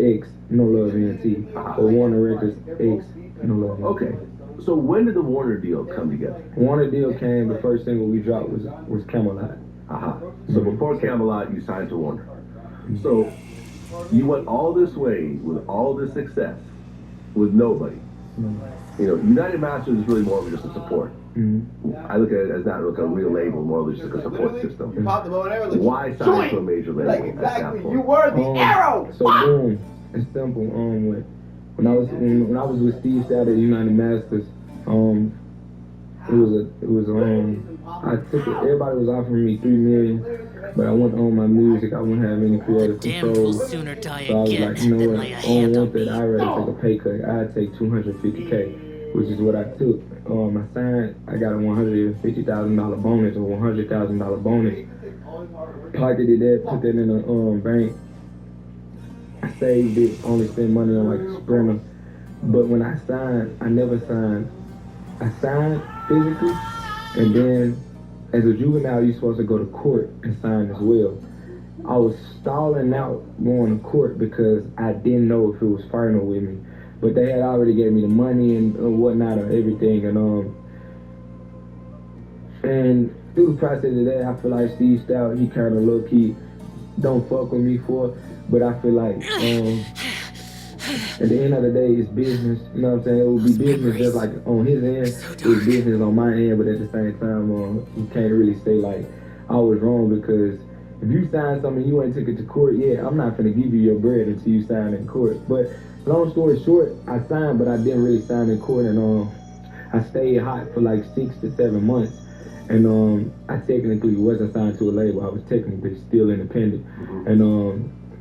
X, No Love NT, or Warner Records X, No Love NT. Okay. So when did the Warner deal come together? Warner deal came, the first single we dropped was Camelot. So before Camelot, you signed to Warner. So you went all this way with all this success with nobody. You know, United Masters is really more of just a support. I look at it as not like a real label, more of just like a support system. Why sign to a major label at that point? You were the arrow. So boom, it's simple. When I was with Steve Stout at United Masters, I took it. Everybody was offering me $3 million, but I wouldn't own my music. I wouldn't have any creative control. So I was like, you know what? I don't want that. I'd rather take a pay cut. I'd take $250K, which is what I took. I signed. I got a $150,000 bonus or $100,000 bonus. Pocketed that, put that in a bank. I saved it. Only spent money on like a Sprinter. But when I signed, I never signed. I signed physically, and then as a juvenile, you're supposed to go to court and sign as well. I was stalling out going to court because I didn't know if it was final with me. But they had already gave me the money and whatnot and everything. And through the process of that, I feel like Steve Stout, he kind of low-key don't fuck with me for it. But I feel like at the end of the day, it's business. You know what I'm saying? It would be business just like on his end. It was business on my end, but at the same time, you can't really say like I was wrong, because if you sign something you ain't took it to court yet, I'm not gonna give you your bread until you sign in court. But long story short, I signed, but I didn't really sign in court, and I stayed hot for like 6 to 7 months. And I technically wasn't signed to a label. I was technically still independent. And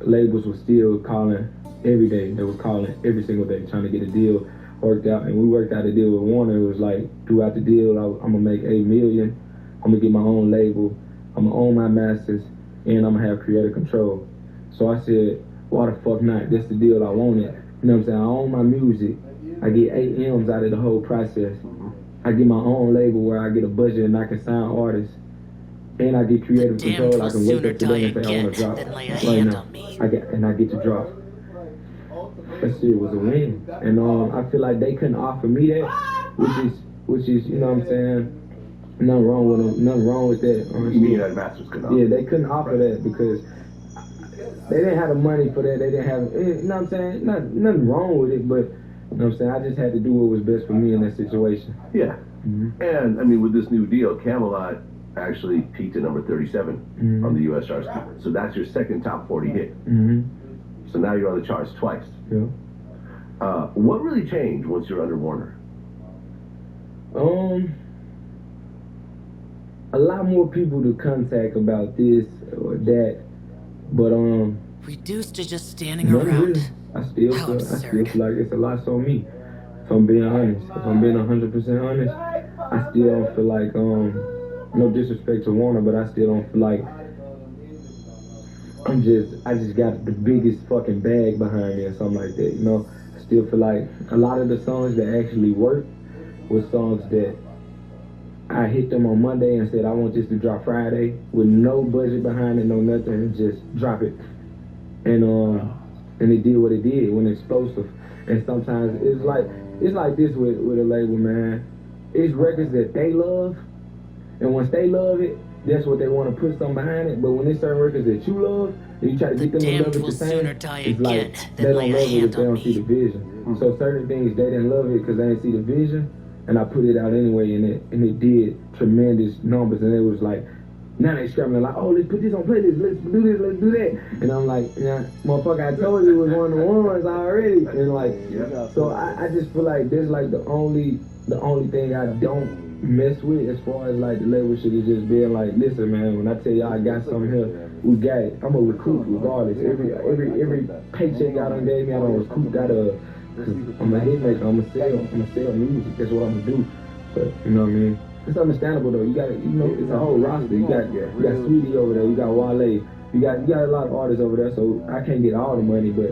labels were still calling every day. They were calling every single day trying to get a deal worked out. And we worked out a deal with Warner. It was like, throughout the deal, I'm going to make $8 million. I'm going to get my own label. I'm going to own my masters. And I'm going to have creative control. So I said, why the fuck not? That's the deal I wanted. You know what I'm saying? I own my music. I get 8 M's out of the whole process. I get my own label where I get a budget and I can sign artists. And I get creative control. I can wake up today and say I want to drop right now. I get to drop. That shit was a win. And I feel like they couldn't offer me that, which is, you know what I'm saying, nothing wrong with them, nothing wrong with that. You mean that Masters could offer? Yeah, they couldn't offer that because they didn't have the money for that. They didn't have, you know what I'm saying, nothing wrong with it, but you know what I'm saying, I just had to do what was best for me in that situation. Yeah. And I mean, with this new deal, Camelot actually peaked at number 37 on the U.S. charts. So that's your second top 40 hit. So now you're on the charts twice. Yeah. What really changed once you're under Warner? A lot more people to contact about this or that, but reduced to just standing around. Really. I still feel like it's a lot on me. If I'm being honest, if I'm being 100% honest, I still don't feel like no disrespect to Warner, but I still don't feel like I just got the biggest fucking bag behind me or something like that, you know? I still feel like a lot of the songs that actually worked were songs that I hit them on Monday and said, I want this to drop Friday with no budget behind it, no nothing, and just drop it. And it did what it did, it went explosive. And sometimes it's like this with a label, man. It's records that they love, and once they love it, that's what they want to put something behind it. But when it's certain records that you love, and you try to get them to love it the same, it's like they don't love it if they don't see the vision. So certain things, they didn't love it because they didn't see the vision, and I put it out anyway, and it did tremendous numbers, and it was like, now they scrambling like, oh, let's put this on playlist, let's do this, let's do that. And I'm like, yeah, motherfucker, I told you it was one of the ones already. And like, so I just feel like there's like the only thing I don't mess with as far as like the label shit is just being like, listen, man, when I tell y'all I got something here, we got it. I'm a recruit regardless. Every paycheck y'all done gave me, I don't recruit that cause I'm a hit maker, I'm gonna sell music, that's what I'm gonna do. But you know what I mean? It's understandable though. You got, you know, it's a whole roster. You got Sweetie over there. You got Wale. You got a lot of artists over there. So I can't get all the money, but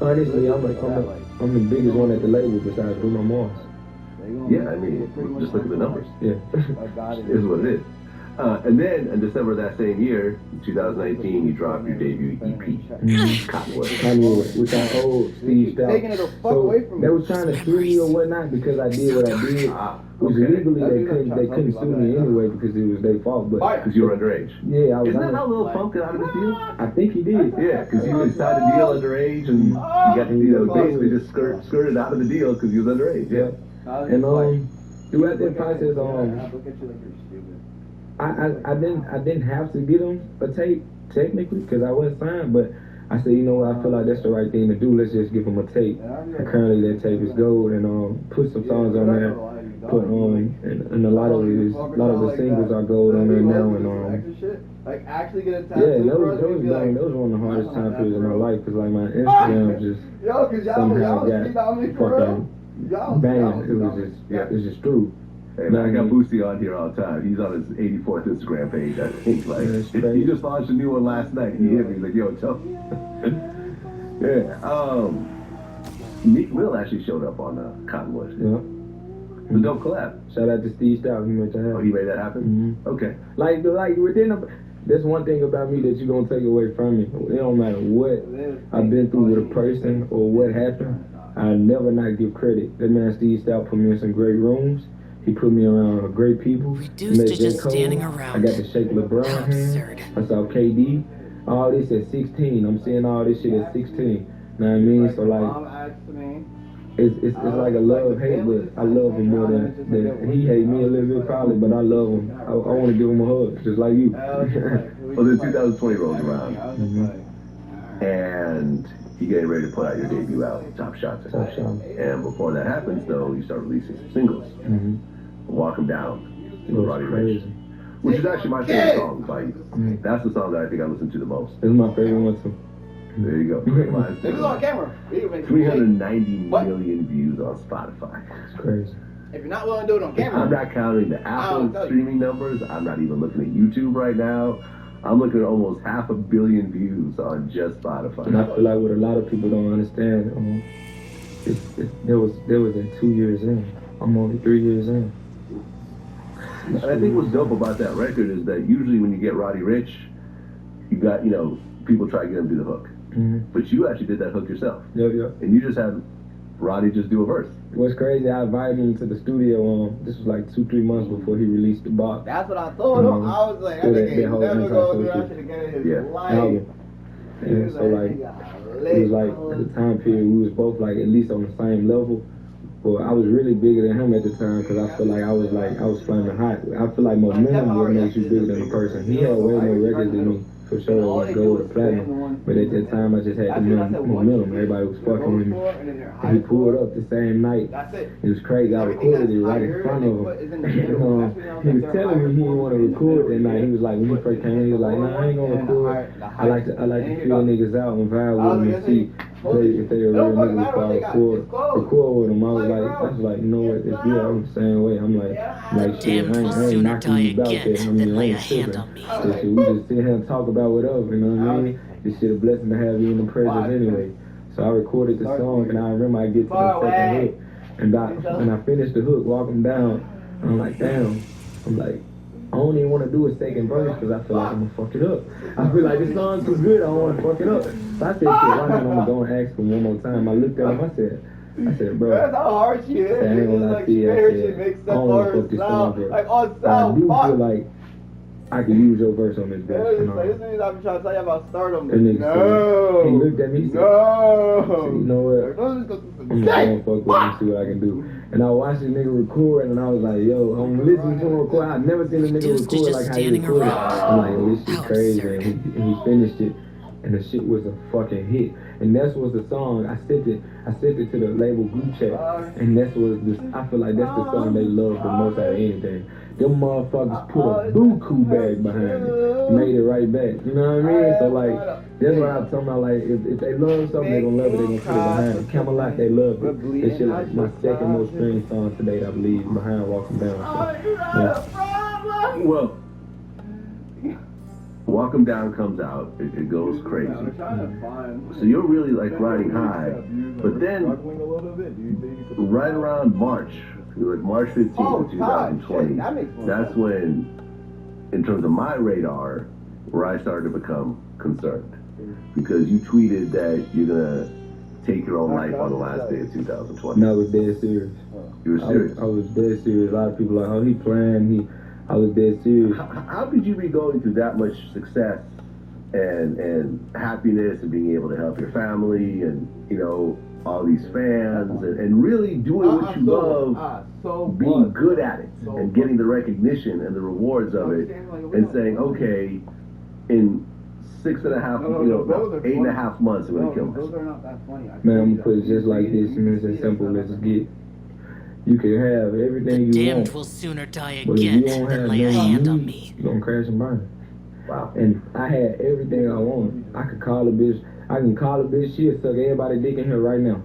honestly, I'm the biggest one at the label besides Bruno Mars. Yeah, I mean, just look at the numbers. Yeah, it is what it is. And then in December of that same year, 2019, you dropped your debut EP, Cottonwood. Cottonwood, which I owed Steve Stout. Taking it the fuck away from they me. were trying to sue me or whatnot because I did what I did. Which legally they couldn't sue me anyway because it was their fault. But because you were underage. Yeah, I was. Isn't that how Lil Pump got out of his deal? I think he did. Yeah, because he signed a deal underage and you got basically just skirted out of the deal because he was underage. Yeah. And throughout that process, I didn't have to get him a tape technically because I wasn't signed, but I said, you know what, I feel like that's the right thing to do. Let's just give him a tape. And currently that tape is gold, and put some songs on there. Put and a lot of the singles are gold on there now, and like actually get a tattoo. Yeah, that was one of the hardest time periods in my life because like my Instagram just somehow got fucking banned. It was just true. Hey, man, I got Boosie on here all the time. He's on his 84th Instagram page, I think. Like, he just launched a new one last night. He hit me. He's like, yo, tell me. Yeah. Meek Mill actually showed up on Cottonwood. Yeah. The dope collab. Shout out to Steve Stout. He made that happen. Oh, he made that happen? Mm-hmm. Okay. Like within that's one thing about me that you're gonna take away from me. It don't matter what I've been through with a person or what happened. I never not give credit. That man Steve Stout put me in some great rooms. He put me around great people. Reduced to just standing around. I got to shake LeBron hand. I saw KD. All this at 16. I'm seeing all this shit at 16. Know what I mean? So like, it's like a love-hate, but I love him more than he hate me a little bit probably, but I love him. I want to give him a hug, just like you. Well, then 2020 rolls around, and you getting ready to put out your debut album, Top Shots. And before that happens, though, you start releasing some singles. Walk 'Em Down, with Roddy Ricch, which is actually my favorite song by you. That's the song that I think I listen to the most. It's my favorite one too. There you go. Great lines. This is on camera. 390 million views on Spotify. It's crazy. If you're not willing to do it on camera, I'm not counting the Apple streaming numbers. I'm not even looking at YouTube right now. I'm looking at almost 500 million views on just Spotify. And I feel like what a lot of people don't understand, there was in 2 years in. I'm only 3 years in. And I think what's dope about that record is that usually when you get Roddy Ricch, you got, people try to get him to do the hook. But you actually did that hook yourself. Yep. And you just had Roddy just do a verse. What's crazy, I invited him to the studio, this was like 2-3 months before he released the box. That's what I told him. I was like, that nigga never go through that shit again in his life. And so like, it was like, at the time period, we was both like at least on the same level. Well, I was really bigger than him at the time because I feel like I was flaming hot. I feel like momentum what makes you bigger than a person. He had way more records than me, for sure, like gold or platinum. But at that time, I just had the momentum. Everybody was fucking with me. And he pulled up the same night. It was crazy. I recorded it right in front of him. He was telling me he didn't want to record that night. He was like, when he first came in, he was like, nah, I ain't gonna record. I like to feel niggas out and vibe with them and see if they were real niggas before I record with them. I was like, you know what, it's good. I'm the same way. I'm like shit, I ain't knocking you about that. I mean, I ain't tripping. We just sit here and talk about whatever, you know what I mean? This shit a blessing to have you in the presence anyway. So I recorded the song, and I remember I get to the second hook, and I finished the hook, Walk 'Em Down. And I'm like, damn. I'm like, I don't even want to do a second verse because I feel like I'm going to fuck it up. I feel like this song's too good, I don't want to fuck it up. So I said, shit, why not I'm going to go and ask for one more time. I looked at him, I said, bro, that's how hard she is. I ain't gonna lie to you. I don't want to fuck this song up. Like on I do feel like I can use your verse on this verse. This nigga's I've been trying to tell you about stardom. No. He looked at me and said, no. You know what? I'm just gonna fuck with him and see what I can do. And I watched this nigga record, and I was like, yo, I'm listening to him record. I've never seen a nigga record like how he recorded. I'm like, yo, this shit crazy. And he finished it, and the shit was a fucking hit. And that's was the song. I sent it to the label group chat, and I feel like that's the song they love the most out of anything. Them motherfuckers put a buku bag behind it, made it right back. You know what I mean? So like, that's what I'm talking about. Like, if they love something, they gonna love it. They gonna put it behind it. Camelot, they love it. This shit like my second most streamed song to date, I believe, behind Walk 'Em Down. So, yeah. Well, Walk 'Em Down comes out, it goes crazy. So you're really like riding high, but then right around March 15th of 2020, that's when in terms of my radar, where I started to become concerned. Because you tweeted that you're going to take your own life on the last day of 2020. No, I was dead serious. You were serious? I was dead serious. A lot of people like, oh, he playing. I was dead serious. How could you be going through that much success and happiness and being able to help your family and, you know, all these fans and really doing what you love, being good at it and getting the recognition and the rewards of it and saying, okay, in 8.5 months I'm gonna kill myself. Man, I'm gonna put it just like this, and it's as simple as it get. You can have everything you Damned want, will sooner die but if you again don't than have lay a hand on nothing, me. you're gonna crash and burn. Wow. And I had everything I wanted. I can call a bitch, she'll suck everybody dick in here right now.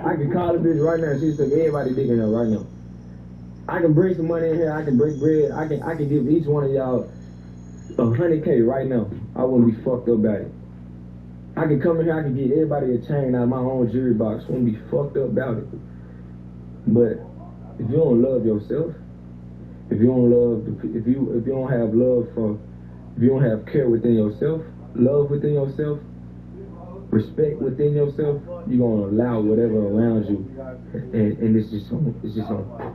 I can call a bitch right now, she'll suck everybody dick in here right now. I can bring some money in here, I can break bread, I can give each one of y'all $100K right now. I wouldn't be fucked up about it. I can come in here, I can get everybody a chain out of my own jewelry box. Wouldn't be fucked up about it. But if you don't love yourself, if you don't have love if you don't have care within yourself, love within yourself, respect within yourself, you're gonna allow whatever around you, and it's just gonna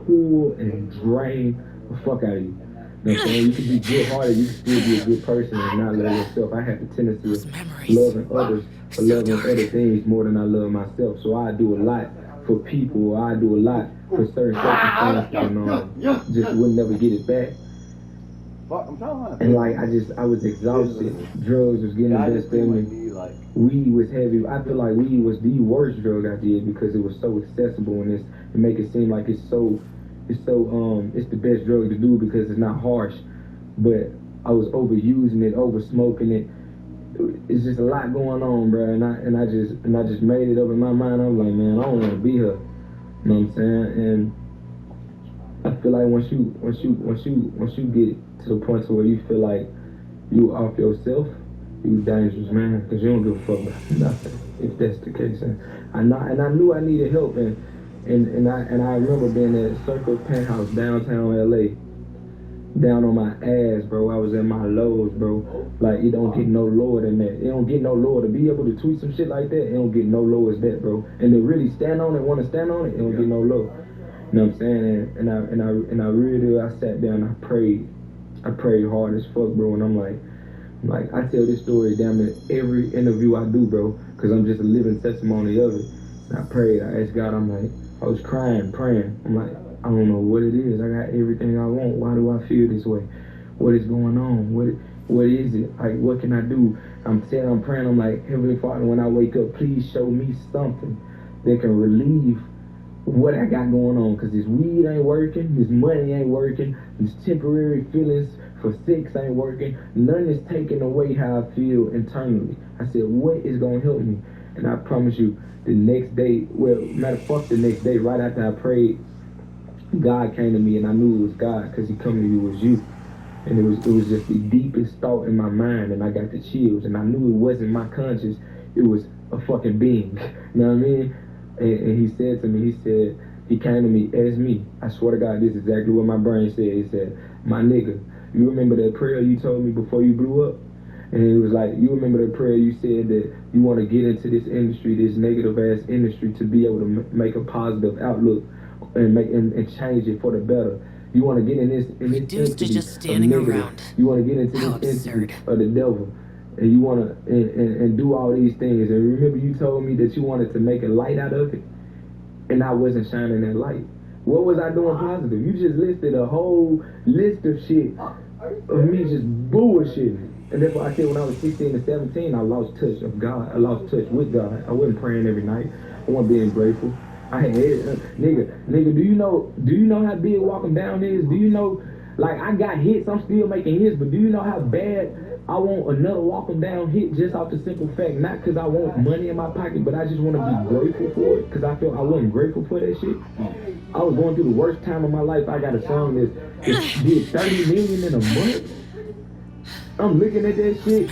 pull and drain the fuck out of you. You know what I'm saying? You can be good-hearted, you can still be a good person and not love yourself. I have the tendency of loving others or loving other things more than I love myself. So I do a lot for people, or I do a lot for certain circumstances, and just would never get it back. And like I was exhausted. Drugs was getting the best of me. Weed was heavy. I feel like weed was the worst drug I did because it was so accessible and it make it seem like it's the best drug to do because it's not harsh. But I was overusing it, over smoking it. It's just a lot going on, bro. And I just made it up in my mind. I'm like, man, I don't want to be here. You know what I'm saying? And I feel like once you get to the point to where you feel like you off yourself, you dangerous, man, because you don't give a fuck about nothing. If that's the case, and I knew I needed help, and I remember being at Circle Penthouse downtown LA, down on my ass, bro. I was in my lows, bro. Like it don't get no lower than that. It don't get no lower to be able to tweet some shit like that. It don't get no lower as that, bro. And to really stand on it, want to stand on it, it don't get no lower. You know what I'm saying? And I really sat down, I prayed hard as fuck, bro. And I'm like I tell this story damn near every interview I do, bro, because I'm just a living testimony of it. And I prayed, I asked God, I was crying, praying. I'm like, I don't know what it is. I got everything I want. Why do I feel this way? What is going on? What is it? Like, what can I do? I'm praying. I'm like, Heavenly Father, when I wake up, please show me something that can relieve what I got going on. Because this weed ain't working. This money ain't working. These temporary feelings for sex ain't working. None is taking away how I feel internally. I said, what is going to help me? And I promise you, the next day, the next day, right after I prayed, God came to me, and I knew it was God because he come to me, it was you. And it was just the deepest thought in my mind, and I got the chills, and I knew it wasn't my conscience, it was a fucking being. You know what I mean? And he said to me, he came to me as me. I swear to God, this is exactly what my brain said. He said, my nigga, you remember that prayer you told me before you blew up? And it was like, you remember the prayer you said that you want to get into this industry, this negative ass industry, to be able to make a positive outlook and change it for the better. You want to get in this Reduced to just standing around. You want to get into this industry of the devil, and you want to and do all these things. And remember, you told me that you wanted to make a light out of it, and I wasn't shining that light. What was I doing positive? You just listed a whole list of shit of me just bullshitting. And that's why I said when I was 16 and 17, I lost touch of God. I lost touch with God. I wasn't praying every night. I wasn't being grateful. I had nigga, do you know how big walking down is? Do you know, like, I got hits, I'm still making hits, but do you know how bad I want another walking down hit just off the simple fact, not because I want money in my pocket, but I just want to be grateful for it, because I felt I wasn't grateful for that shit. I was going through the worst time of my life. I got a song that did 30 million in a month. I'm looking at that shit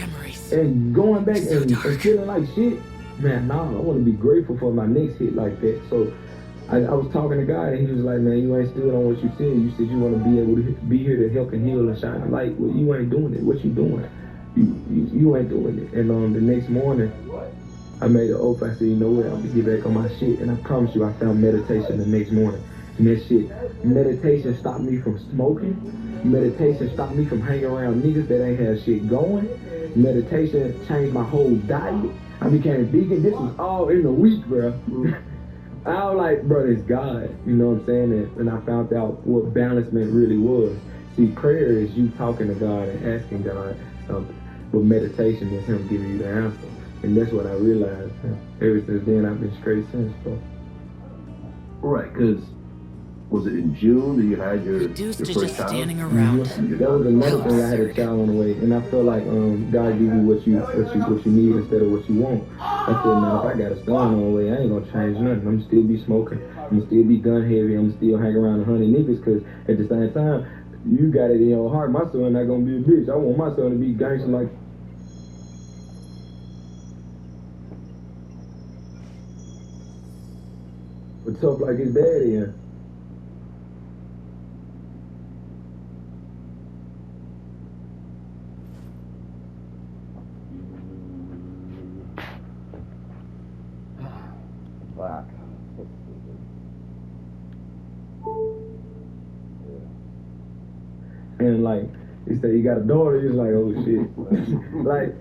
and going back and feeling like shit. Man, nah, I want to be grateful for my next hit like that. So I was talking to God, and he was like, man, you ain't stood on what you said. You said you want to be able to be here to help and heal and shine a light. Well, you ain't doing it. What you doing? You ain't doing it. And the next morning, I made an oath. I said, you know what? I'm going to get back on my shit. And I promise you, I found meditation the next morning. And that shit, meditation stopped me from smoking. Meditation stopped me from hanging around niggas that ain't had shit going. Meditation changed my whole diet. I became a vegan. This was all in a week, bro. I was like, bro, it's God. You know what I'm saying? And I found out what balancement really was. See, prayer is you talking to God and asking God something. But meditation is him giving you the answer. And that's what I realized. Ever since then, I've been straight since, bro. Right, because was it in June that you had your Reduced your to first just child? standing around. That was another thing. I had a child on the way, and I felt like God give you what you need instead of what you want. I said, man, if I got a son on the way, I ain't gonna change nothing. I'm still be smoking. I'm still be gun heavy. I'm still hang around 100 niggas. Cause at the same time, you got it in your heart. My son not gonna be a bitch. I want my son to be gangster like. But tough like his daddy, yeah. Black. And like, he said, you got a daughter, he's like, oh shit. Like,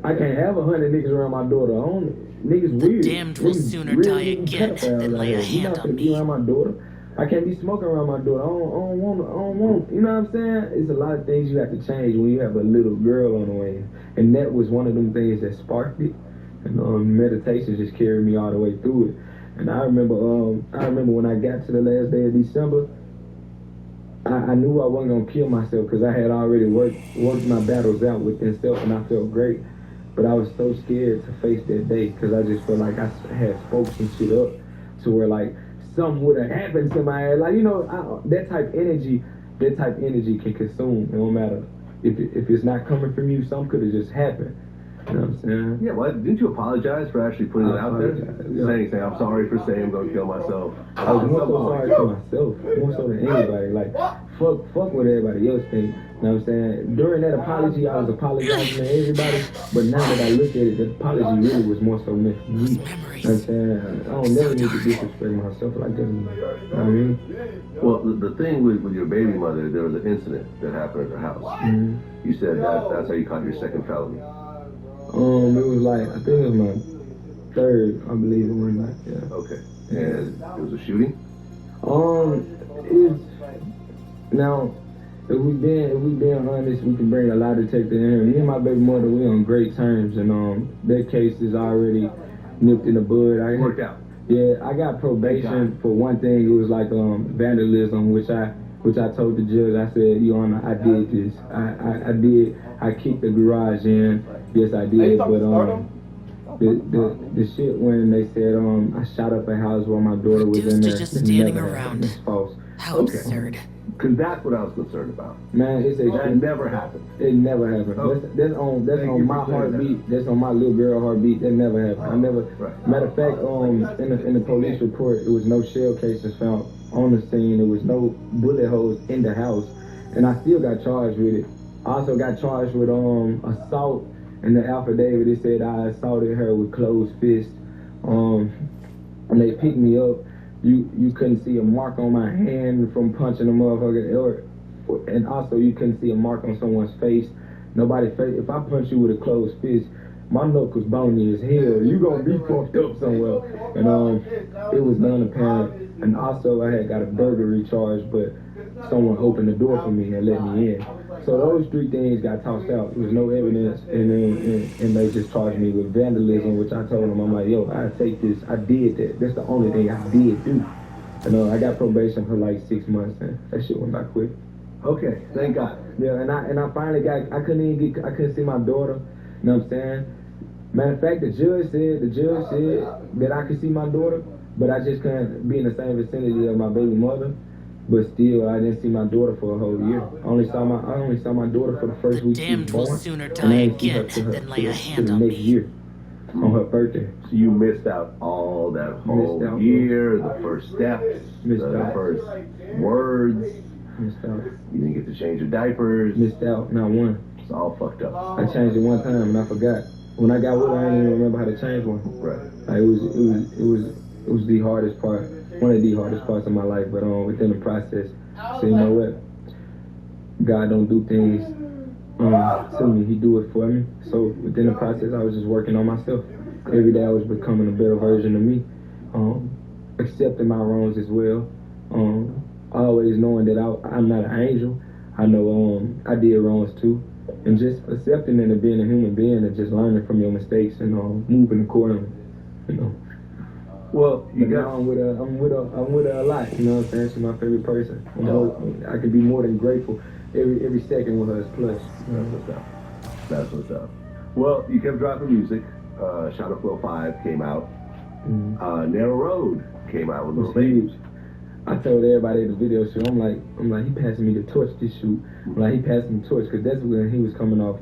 I can't have 100 niggas around my daughter. Niggas weird. The damned will sooner die again than lay a hand on me. Around my daughter. I can't be smoking around my daughter. I don't want, you know what I'm saying? It's a lot of things you have to change when you have a little girl on the way. And that was one of them things that sparked it. And meditation just carried me all the way through it. And I remember when I got to the last day of December, I knew I wasn't gonna kill myself because I had already worked my battles out within self, and I felt great. But I was so scared to face that day because I just felt like I had spoke some shit up to where like something would have happened to my ass. Like, you know, that type energy can consume. It don't matter if it's not coming from you. Something could have just happened. You know what I'm saying? Yeah, well, didn't you apologize for actually putting it out there? Yeah. Saying, I'm sorry for saying I'm going to kill myself. I was more so sorry for myself, more so than anybody. Like, fuck what everybody else think. You know what I'm saying? During that apology, I was apologizing to everybody, but now that I look at it, the apology really was more so meant for me. You know what I'm saying? I don't never need to disrespect myself like that. You know what I mean? Well, the thing with your baby mother, there was an incident that happened at her house. Mm-hmm. You said that's how you caught your second felony. It was like, I think it was my third, I believe it was like, yeah. Okay. And it was a shooting? Now, if we being honest, we can bring a lie detector in. Me and my baby mother, we on great terms, and that case is already nipped in the bud. Worked out. Yeah, I got probation for one thing. It was like vandalism, which I told the judge. I said, Your Honor, I did this. I did. I kicked the garage in. Yes, I did. But the shit when they said I shot up a house while my daughter was in there. Just standing around. It's false. How absurd. Because that's what I was concerned about. Man, That never happened. It never happened. Okay. That's on my heartbeat. That's on my little girl heartbeat. That never happened. I never. Right. Matter of fact, in the police report, there was no shell cases found on the scene. There was no bullet holes in the house, and I still got charged with it. I also got charged with assault. In the affidavit, it said I assaulted her with closed fists. And they picked me up. You couldn't see a mark on my hand from punching a motherfucker, and also you couldn't see a mark on someone's face. Nobody's face. If I punch you with a closed fist, my knuckles bony as hell. You gonna be fucked up somewhere. And it was non-apparent. And also I had got a burglary charge, but someone opened the door for me and let me in. So those three things got tossed out. There was no evidence, and they just charged me with vandalism, which I told them, I'm like, yo, I take this. I did that. That's the only thing I did do. And I got probation for like 6 months, and that shit went by quick. Okay, thank God. Yeah, and I finally got. I couldn't see my daughter. You know what I'm saying? Matter of fact, the judge said that I could see my daughter, but I just couldn't be in the same vicinity of my baby mother. But still, I didn't see my daughter for a whole year. I only saw my daughter for the first week she was born. The damned will sooner die again than lay a hand on me. Year. on her birthday. So you missed out all that whole year, the first steps, the first words. Missed out. You didn't get to change your diapers. Missed out, not one. It's all fucked up. I changed it one time and I forgot. When I got with her, I didn't even remember how to change one. Right. Like, it was the hardest part, one of the hardest parts of my life. But within the process, so you know what? God don't do things to me. He do it for me. So within the process, I was just working on myself. Every day I was becoming a better version of me, accepting my wrongs as well. Always knowing that I'm not an angel. I know I did wrongs too, and just accepting it and being a human being and just learning from your mistakes and moving accordingly. You know. Well, I'm with her a lot. You know what I'm saying? She's my favorite person. I can be more than grateful. Every second with her is plus. That's what's up. Well, you kept dropping music. Shadow Flow 5 came out. Narrow Road came out with Little Baby. I told everybody at the video shoot, I'm like, he passing me the torch this shoot. I'm like, he passed me the torch because that's when he was coming off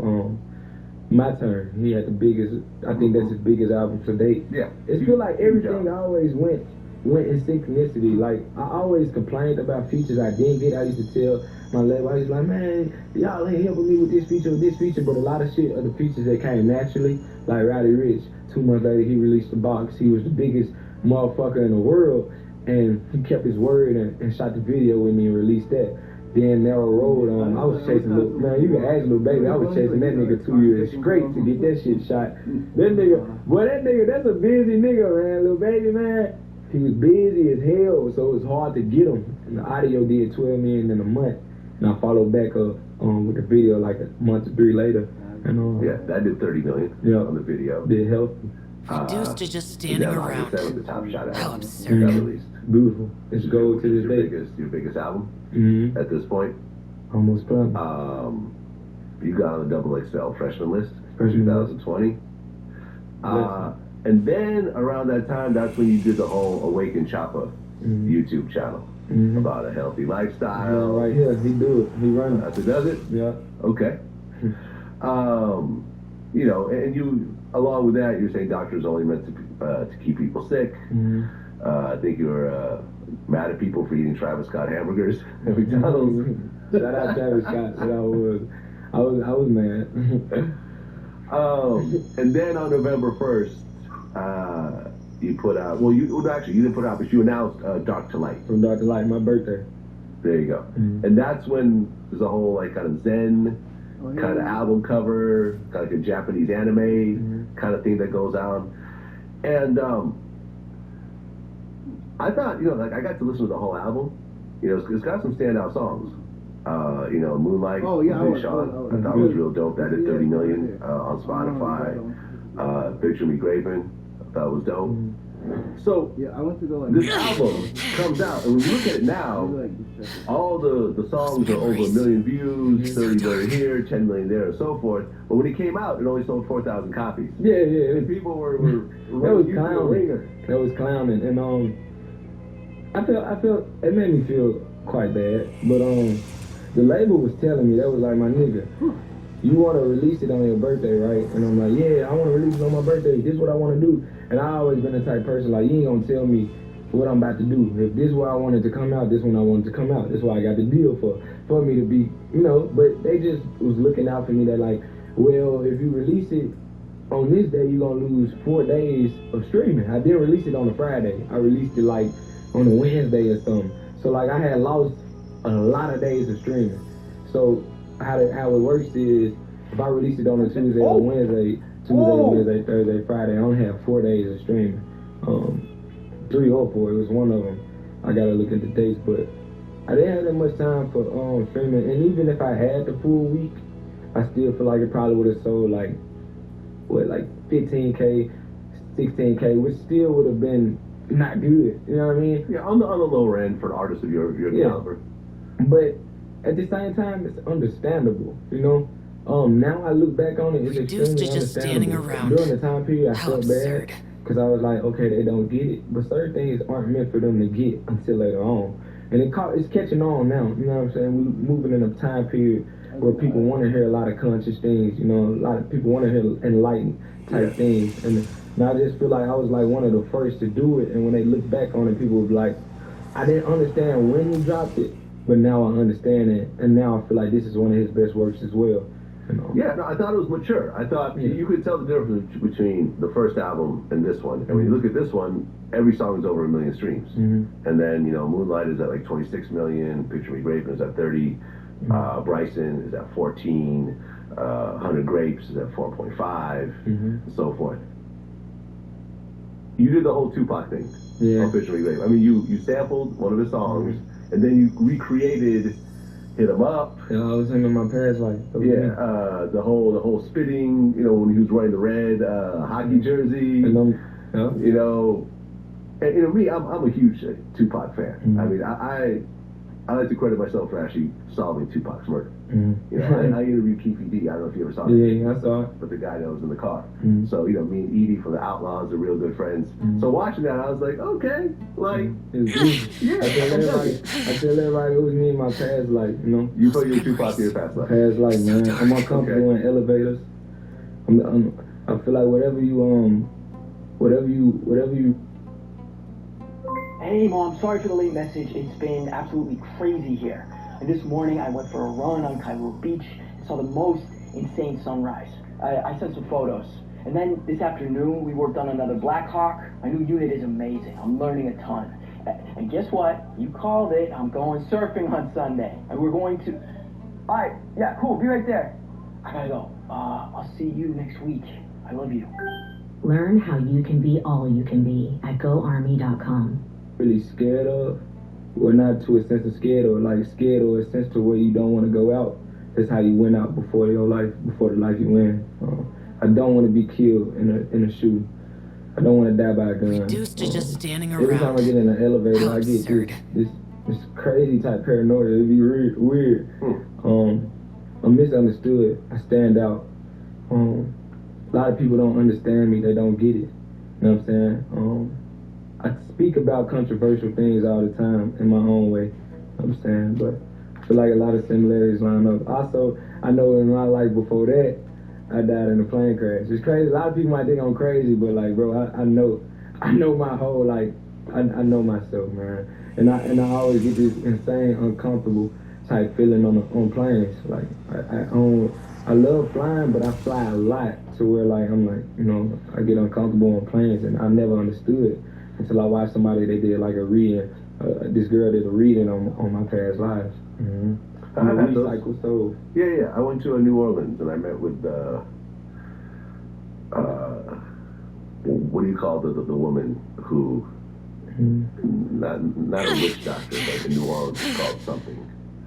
My Turn. He had the biggest, I think that's his biggest album to date. Yeah. It feel like everything always went in synchronicity. Like, I always complained about features I didn't get. I used to tell my label, I was like, man, y'all ain't helping me with this feature or this feature, but a lot of shit are the features that came naturally. Like Roddy Ricch, 2 months later he released The Box. He was the biggest motherfucker in the world, and he kept his word and shot the video with me and released that. Then Narrow Road, I was chasing man, you can ask Lil Baby, I was chasing that nigga 2 years straight to get that shit shot. That nigga, that's a busy nigga, man. Lil Baby, man, he was busy as hell, so it was hard to get him. And the audio did 12 million in a month. And I followed back up with the video like a month or 3 later. And yeah, that did 30 million on the video. Did help. Reduced to just standing around. That was the top shot How album absurd. that released. Beautiful. It's gold to this day. Your biggest album Mm-hmm. at this point. Almost probably. You got on the XXL freshman list in Freshman 2020. And then around that time, that's when you did the whole Awaken Choppa YouTube channel about a healthy lifestyle. Yeah, right here, he do it. He runs it. That's who does it? Yeah. Okay. You know, and you, along with that, you're saying doctors only meant to keep people sick. I think you were mad at people for eating Travis Scott hamburgers at McDonald's. Shout out Travis Scott. I was mad. And then on November 1st, you put out, you didn't put out, but you announced Dark to Light. From Dark to Light, my birthday. There you go. And that's when there's a whole like kind of Zen kind of album cover, kind of like a Japanese anime kind of thing that goes on. And I thought, like I got to listen to the whole album. It's got some standout songs. Moonlight, Sean, I thought was real dope. That did 30 million on Spotify. Picture Me Graven, I thought was dope. So I went to go this album comes out, and when you look at it now, all the songs are over 1 million views, 30 million here, 10 million there, and so forth. But when it came out, it only sold 4,000 copies. Yeah. And people were that was clowning. That was clowning, and I felt it made me feel quite bad, but the label was telling me, that was like, my nigga, you want to release it on your birthday, right? And I'm like, yeah, I want to release it on my birthday. This is what I want to do. And I always been the type of person, like, you ain't going to tell me what I'm about to do. If this is where I wanted to come out, this one I wanted to come out. That's why I got the deal for me to be, but they just was looking out for me that like, well, if you release it on this day, you're going to lose 4 days of streaming. I didn't release it on a Friday. I released it like on a Wednesday or something. So like I had lost a lot of days of streaming. So how it works is, if I release it on a Tuesday or Wednesday, Thursday, Friday, I only have 4 days of streaming. 3 or 4, it was one of them. I gotta look at the dates, but I didn't have that much time for streaming. And even if I had the full week, I still feel like it probably would have sold like 15K, 16K, which still would have been not good. You know what I mean? Yeah, on the lower end for an artist of your caliber. But at the same time, it's understandable. Now I look back on it, it's Reduced extremely to just understandable. standing around. During the time period, I How felt absurd. bad because I was like, okay, they don't get it. But certain things aren't meant for them to get until later on. And it's catching on now. You know what I'm saying? We're moving in a time period where people want to hear a lot of conscious things. A lot of people want to hear enlightened type things. And I just feel like I was like one of the first to do it. And when they look back on it, people would be like, I didn't understand when you dropped it, but now I understand it. And now I feel like this is one of his best works as well. You know? Yeah, no, I thought it was mature. I thought you could tell the difference between the first album and this one. And when you look at this one, every song is over 1 million streams. And then, you know, Moonlight is at like 26 million, Picture Me Grape is at 30, Bryson is at 14, 100 Grapes is at 4.5, and so forth. You did the whole Tupac thing on Picture Me Grape. I mean, you sampled one of his songs, and then you recreated Hit 'Em Up. Yeah, I was in my parents' life. The whole spitting, you know, when he was wearing the red hockey jersey. And you know, and you know me, I'm a huge Tupac fan. I mean, I like to credit myself for actually solving Tupac's murder. You know, I interviewed Keefe D. I don't know if you ever saw it. Yeah, I saw it. But the guy that was in the car. So, you know, me and Edie from the Outlaws are real good friends. So watching that, I was like, okay, like, yeah. I tell everybody it was me in my past life, you know. You thought you were Tupac in your past life? Past life, man. I'm uncomfortable in elevators. I feel like whatever you. Hey Mom, sorry for the late message. It's been absolutely crazy here. And this morning I went for a run on Cairo Beach and saw the most insane sunrise. I sent some photos. And then this afternoon we worked on another Black Hawk. My new unit is amazing. I'm learning a ton. And guess what? You called it. I'm going surfing on Sunday. And we're going to... Alright, yeah, cool. Be right there. I gotta go. I'll see you next week. I love you. Learn how you can be all you can be at GoArmy.com. Really scared of, or not to a sense of scared, or like scared or a sense to where you don't want to go out. That's how you went out before your life, before the life you win. I don't want to be killed in a shooting. I don't want to die by a gun. Reduced to just standing around. Every time I get in an elevator, I get this crazy type paranoia. It'd be weird. I'm misunderstood. I stand out. A lot of people don't understand me. They don't get it. You know what I'm saying? I speak about controversial things all the time in my own way. You know what I'm saying? But I feel like a lot of similarities line up. Also, I know in my life before that, I died in a plane crash. It's crazy. A lot of people might think I'm crazy, but like, bro, I know my whole, like, I know myself, man. And I always get this insane, uncomfortable type feeling on planes. Like, I love flying, but I fly a lot to where, like, I'm like, you know, I get uncomfortable on planes, and I never understood it until I watched somebody, they did like a reading, this girl did a reading on my past lives. I'm a recycled soul. Yeah. I went to New Orleans, and I met with, what do you call the woman who, not a witch doctor, but in New Orleans it's called something.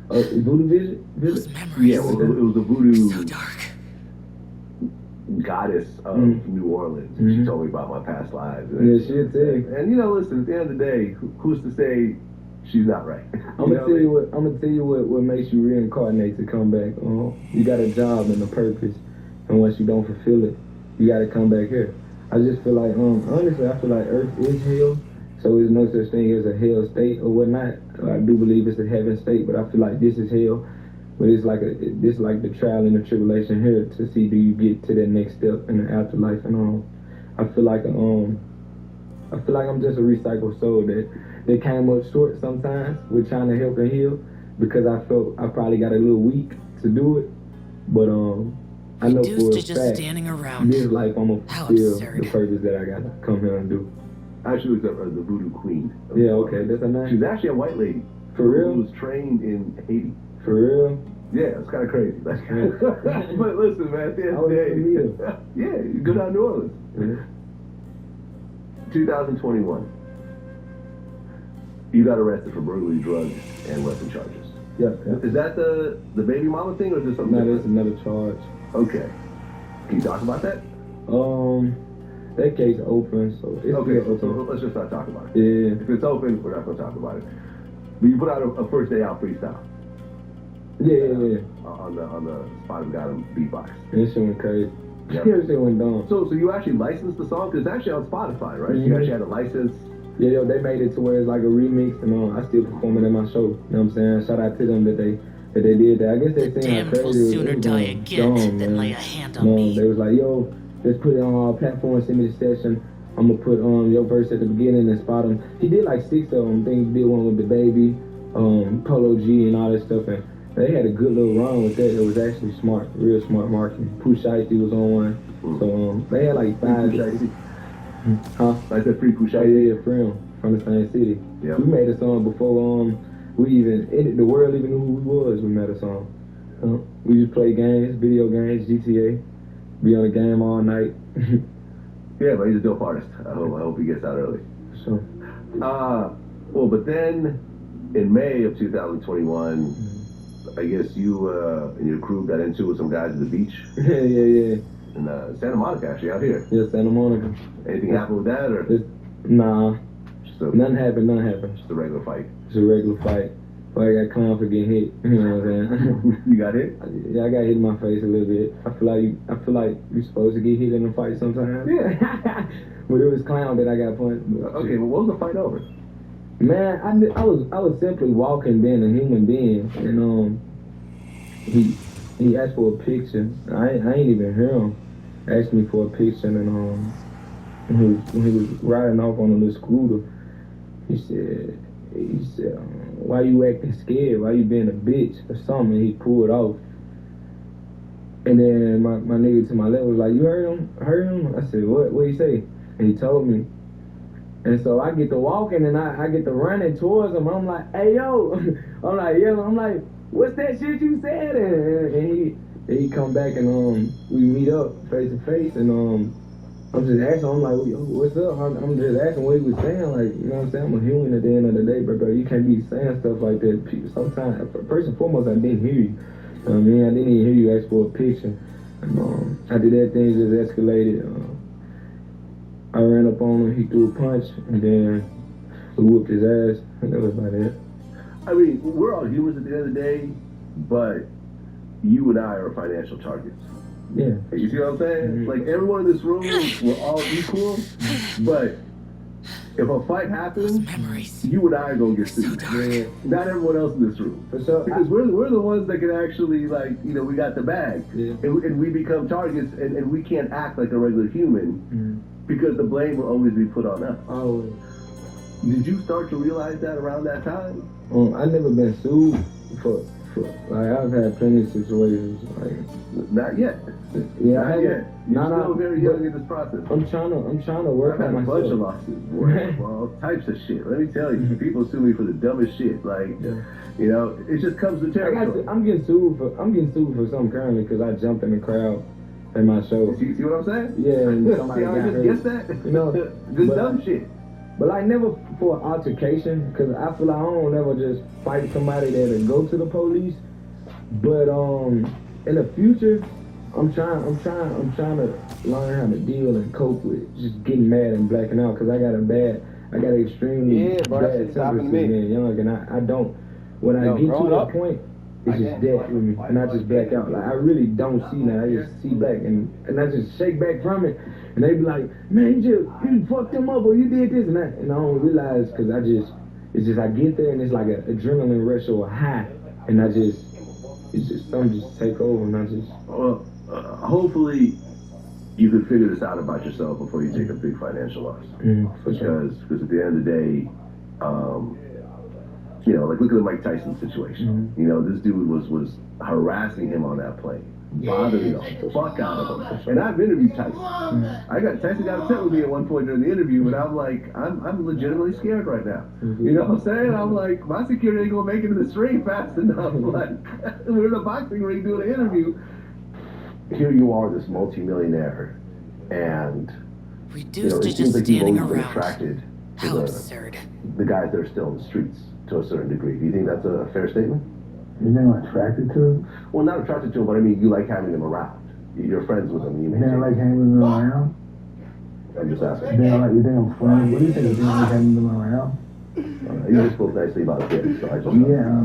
Voodoo visit? Yeah, it was a voodoo So dark. goddess of New Orleans. And she told me about my past lives. Yeah, she'll tell you. And you know, listen, at the end of the day, who's to say she's not right? I'm gonna tell you what makes you reincarnate to come back. You got a job and a purpose, and once you don't fulfill it, you gotta come back here. I just feel like, honestly, I feel like Earth is hell, so there's no such thing as a hell state or whatnot. I do believe it's a heaven state, but I feel like this is hell. But it's like the trial and the tribulation here to see do you get to that next step in the afterlife. And I feel like I'm just a recycled soul that came up short sometimes with trying to help and heal, because I felt I probably got a little weak to do it. But I know for a fact, standing around. this life I'm gonna fulfill the purpose that I gotta come here and do. I actually looked up the Voodoo Queen. Yeah, okay, that's a name. She's actually a white lady. For real? Who was trained in Haiti. For real? Yeah, it's kind of crazy. But listen, man, at the end of the day, yeah, you go down to New Orleans. 2021. You got arrested for burglary, drugs, and weapon charges. Yeah. Is that the baby mama thing, or is this something No, different? that's another charge. Okay. Can you talk about that? That case open, so it's Okay, still so open. let's just not talk about it. Yeah. If it's open, we're not going to talk about it. But you put out a first day out freestyle. Yeah. On the Spot of God beatbox. That shit went crazy. Yep. That shit went dumb. So you actually licensed the song? Because it's actually on Spotify, right? Mm-hmm. You actually had a license. Yeah, they made it to where it's like a remix, and I still perform it in my show. You know what I'm saying? Shout out to them that they did that. I guess they saying Damned how will crazy sooner it was die going again dumb, than man. lay a hand on me. They was like, yo, Let's put it on all platforms, send me the session. I'm gonna put your verse at the beginning and spot him. He did like 6 of them. I think he did one with the baby, Polo G and all that stuff. And they had a good little run with that. It was actually smart, real smart marketing. Pooh Shiesty was on one. So they had like 5. Huh? Like that free Pooh Shiesty? Yeah, from the same city. Yeah. We made a song before the world even knew who we was. We made a song. We just play games, video games, GTA. Be on the game all night. Yeah, but he's a dope artist. I hope he gets out early. So. Well, but then in May of 2021, I guess you and your crew got into it with some guys at the beach. Yeah. In Santa Monica, actually, out here. Yeah, Santa Monica. Anything happened with that, or? Nah. Nothing happened. Just a regular fight. It's a regular fight. But I got clowned for getting hit. You know what I'm saying? You got hit? Yeah, I got hit in my face a little bit. I feel like you're supposed to get hit in a fight sometimes. Yeah. But it was clown that I got punched. Okay, well, what was the fight over? Man, I was simply walking, being a human being, and he asked for a picture. I ain't even hear him. Asked me for a picture, and when he was riding off on a little scooter, he said, why you acting scared? Why you being a bitch or something? And he pulled off. And then my nigga to my left was like, you heard him? I said, what he say? And he told me. And so I get to walking and I get to running towards him. I'm like, hey yo. I'm like, yeah. I'm like, what's that shit you said? And he come back and we meet up face to face, and I'm just asking, I'm like, what's up? I'm just asking what he was saying, like, you know what I'm saying? I'm a human at the end of the day, bro. You can't be saying stuff like that. Sometimes, first and foremost, I didn't hear you. I didn't even hear you ask for a picture. And, after that, things just escalated. I ran up on him, he threw a punch, and then we whooped his ass, and that was about it. I mean, we're all humans at the end of the day, but you and I are financial targets. Yeah. You see what I'm saying? Like, everyone in this room, we're all equal, but if a fight happens, you and I are going to get sued. Yeah. Not everyone else in this room. For sure. Because we're the ones that can actually, like, we got the bag. Yeah. And we become targets, and we can't act like a regular human because the blame will always be put on us. Always. Did you start to realize that around that time? I never been sued for like, I've had plenty of situations, like. Not yet. Yeah, Not yet. You're still very young in this process. I'm trying to work on myself. I've had a bunch of lawsuits, boy. All types of shit. Let me tell you, people sue me for the dumbest shit. Like, it just comes to territory. I'm getting sued for something currently because I jumped in the crowd at my show. See what I'm saying? Yeah, and somebody see how I just guessed that? Just dumb shit. But like never for an altercation, because I feel like I don't ever just fight somebody that'll go to the police. But in the future, I'm trying to learn how to deal and cope with just getting mad and blacking out, because I got extremely bad temper since being young, and I don't. When I get to that point, it's just dead with me, and I just black out. Like, I really don't see that. I just see back, and I just shake back from it, and they be like, man, you fucked them up, or you did this and that, and I don't realize, because I get there, and it's like an adrenaline rush or a high, and it's just something just take over, and I just. Well, hopefully you can figure this out about yourself before you take a big financial loss. Because at the end of the day, like look at the Mike Tyson situation. This dude was harassing him on that plane, bothering the fuck out of him. And I've interviewed Tyson. Tyson got upset with me at one point during the interview, but I'm like, I'm legitimately scared right now. You know what I'm saying? I'm like, my security ain't gonna make it in this ring fast enough. Like, we're in a boxing ring doing an interview. Here you are, this multimillionaire, and reduced to it seems just like you've standing always been around. attracted to How absurd. the guys that are still in the streets to a certain degree. Do you think that's a fair statement? You think I'm attracted to them? Well, not attracted to them, but I mean, you like having them around. You're friends with them. You think I like having them around? I'm just asking. You think I'm funny? What do you think? You think I like having them around? You just spoke nicely about kids, so I just... Yeah, I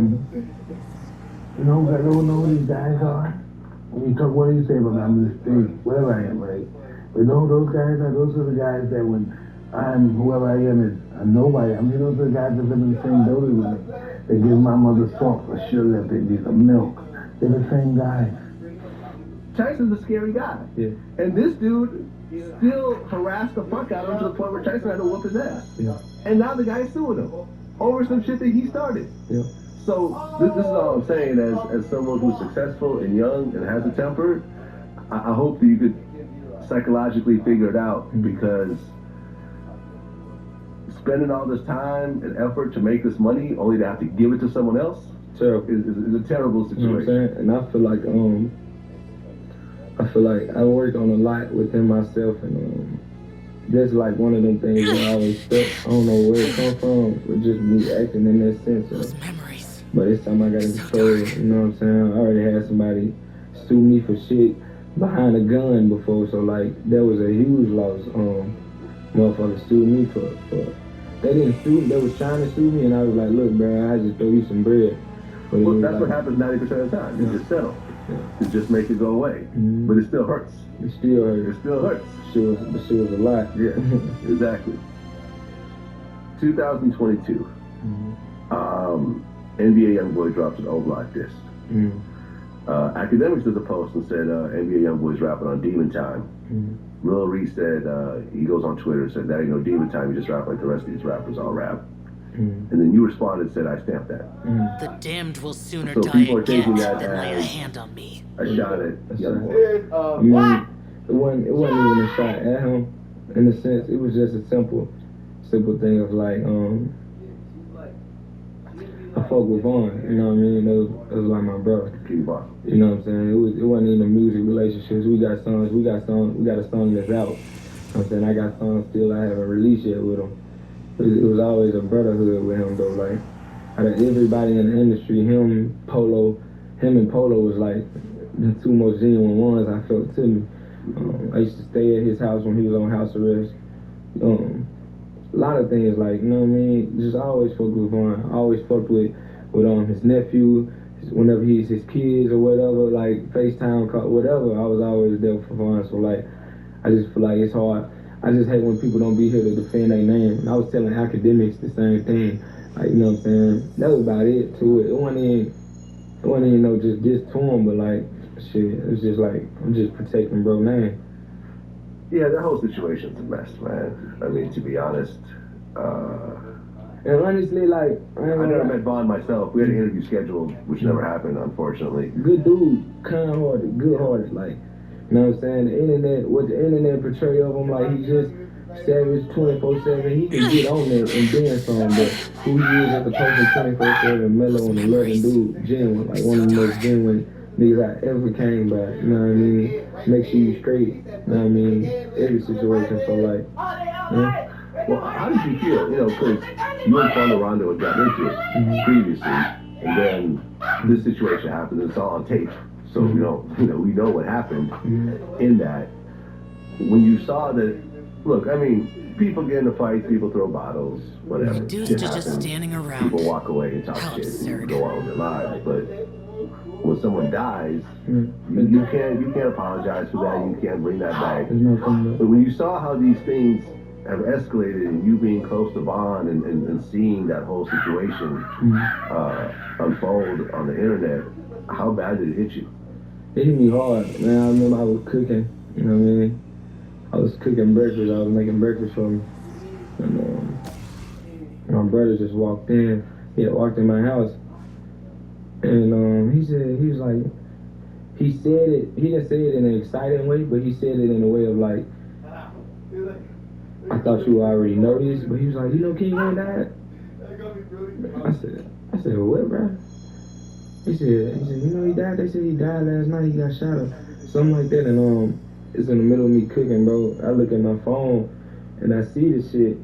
don't know who these guys are. When you talk, what do you say about me? I'm in the street, wherever I am, right? But those guys are the guys that when I'm, whoever I am, is a nobody. I mean, those are the guys that live in the same building with me. They give my mother salt for sugar if they need some milk. They're the same guys. Tyson's a scary guy. Yeah. And this dude still harassed the fuck out of him to the point where Tyson had to whoop his ass. Yeah. And now the guy's suing him over some shit that he started. Yeah. So this is all I'm saying as someone who's successful and young and has a temper, I hope that you could psychologically figure it out, because spending all this time and effort to make this money only to have to give it to someone else is a terrible situation. You know what I'm saying? And I feel like I worked on a lot within myself, and that's like one of them things that I always felt. I don't know where it come from, but just me acting in that sense of. But this time I got to control it, you know what I'm saying? I already had somebody sue me for shit behind a gun before, so like that was a huge loss. Motherfuckers sued me for they didn't sue, they was trying to sue me, and I was like, look, bro, I just throw you some bread. But well, that's what happens 90% of the time. You just settle. To just make it go away. But it still hurts. It still hurts. It still hurts. The shit was a lot. Yeah, exactly. 2022. NBA YoungBoy drops an O-Block disc. Academics did a post and said NBA YoungBoy's rapping on Demon Time. Lil Reese said, he goes on Twitter and said, that ain't no Demon Time, you just rap like the rest of these rappers all rap. And then you responded and said, I stamped that. The damned will sooner So die people are again taking that than lay a as hand on me. a shot at YoungBoy. I mean, it wasn't even a shot at him, in a sense. It was just a simple thing of like, I fuck with Vaughn, you know what I mean? It was like my brother. You know what I'm saying? It wasn't even a music relationships. We got a song that's out. You know what I'm saying? I got songs still I haven't released yet with him. It was always a brotherhood with him though. Like, out of everybody in the industry, him and Polo was like the two most genuine ones I felt to me. I used to stay at his house when he was on house arrest. A lot of things, like, you know what I mean? Just always fucked with Vaughn. I always fucked with his nephew, whenever his kids or whatever, like FaceTime call, whatever, I was always there for Vaughn. So like, I just feel like it's hard. I just hate when people don't be here to defend their name. And I was telling academics the same thing. Like, you know what I'm saying? That was about it to it. It wasn't even just this to him, but like, shit, it's just like, I'm just protecting bro name. Yeah, that whole situation's a mess, man. I mean, to be honest. And honestly, like, I never met Vaughn myself. We had an interview scheduled, which never happened, unfortunately. Good dude, kind-hearted, good-hearted, like, you know what I'm saying? What the internet portray of him, like, he's just savage 24/7. He can get on there and dance on, but who he is as a person 24/7, mellow and a loving dude, genuine, like one of the most genuine niggas I ever came by, you know what I mean? Make sure you straight, you know what I mean? Every situation, so like, yeah. Well, how did you feel? You know, because you and Fondo Rondo had gotten into it previously, and then this situation happened, and it's all on tape. So we know what happened in that. When you saw that, look, I mean, people get into fights, people throw bottles, whatever. Reduced to just standing around. People walk away and talk shit and go on with their lives. But when someone dies, you can't apologize for that. You can't bring that back. But when you saw how these things have escalated, and you being close to Vaughn and seeing that whole situation unfold on the internet, how bad did it hit you? It hit me hard, man. I remember I was cooking, you know what I mean? I was cooking breakfast, I was making breakfast for me. And my brother just walked in. He had walked in my house. And he said it, he didn't say it in an exciting way, but he said it in a way of like, I thought you already know this, but he was like, you know King Wayne died? I said, what, bro? He said, you know he died? They said he died last night, he got shot or something like that. And it's in the middle of me cooking, bro. I look at my phone and I see this shit.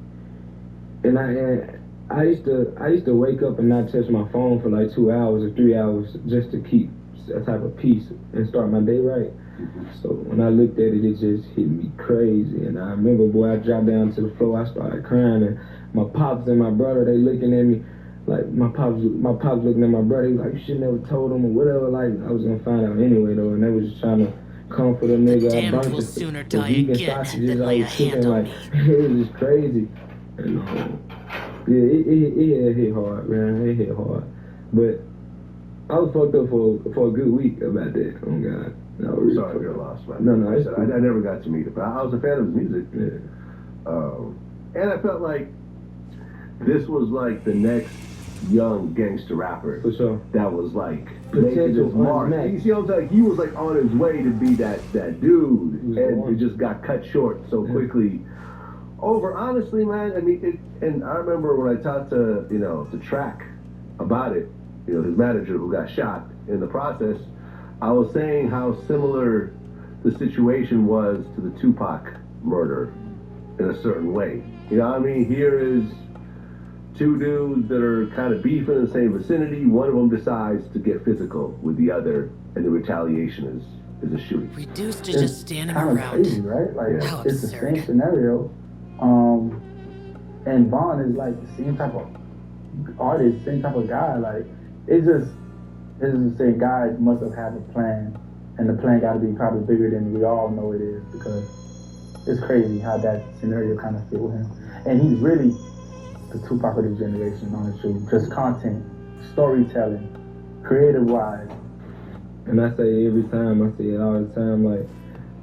And I used to wake up and not touch my phone for like 2 hours or 3 hours just to keep a type of peace and start my day right. So when I looked at it, it just hit me crazy. And I remember, boy, I dropped down to the floor, I started crying, and my pops and my brother, they looking at me like, my pops looking at my brother, he was like, you should never told him or whatever. Like, I was gonna find out anyway though, and they was just trying to comfort a nigga. The damned will sooner die again than lay a hand on me. It was just crazy. And yeah, it hit hard, man. It hit hard. But I was fucked up for a good week about that. Oh God. No, really sorry for your loss, man. No, I said, I never got to meet him, but I was a fan of his music. Yeah. And I felt like this was like the next young gangster rapper. For sure. That was like Potential making his mark. You see what I'm saying? He was like on his way to be that dude, and it just got cut short so quickly. Over, honestly, man. I mean, and I remember when I talked to to Track about it, his manager who got shot in the process. I was saying how similar the situation was to the Tupac murder in a certain way. You know what I mean? Here is two dudes that are kind of beefing in the same vicinity. One of them decides to get physical with the other, and the retaliation is a shooting. Reduced to just standing kind of around. crazy, right? Like, How it's the absurd. same scenario. And Vaughn is like the same type of artist, same type of guy. Like, it's the same guy must have had a plan, and the plan got to be probably bigger than we all know it is, because it's crazy how that scenario kind of fit with him. And he's really the Tupac of this generation, honestly. Just content, storytelling, creative-wise. And I say every time, I say it all the time, like,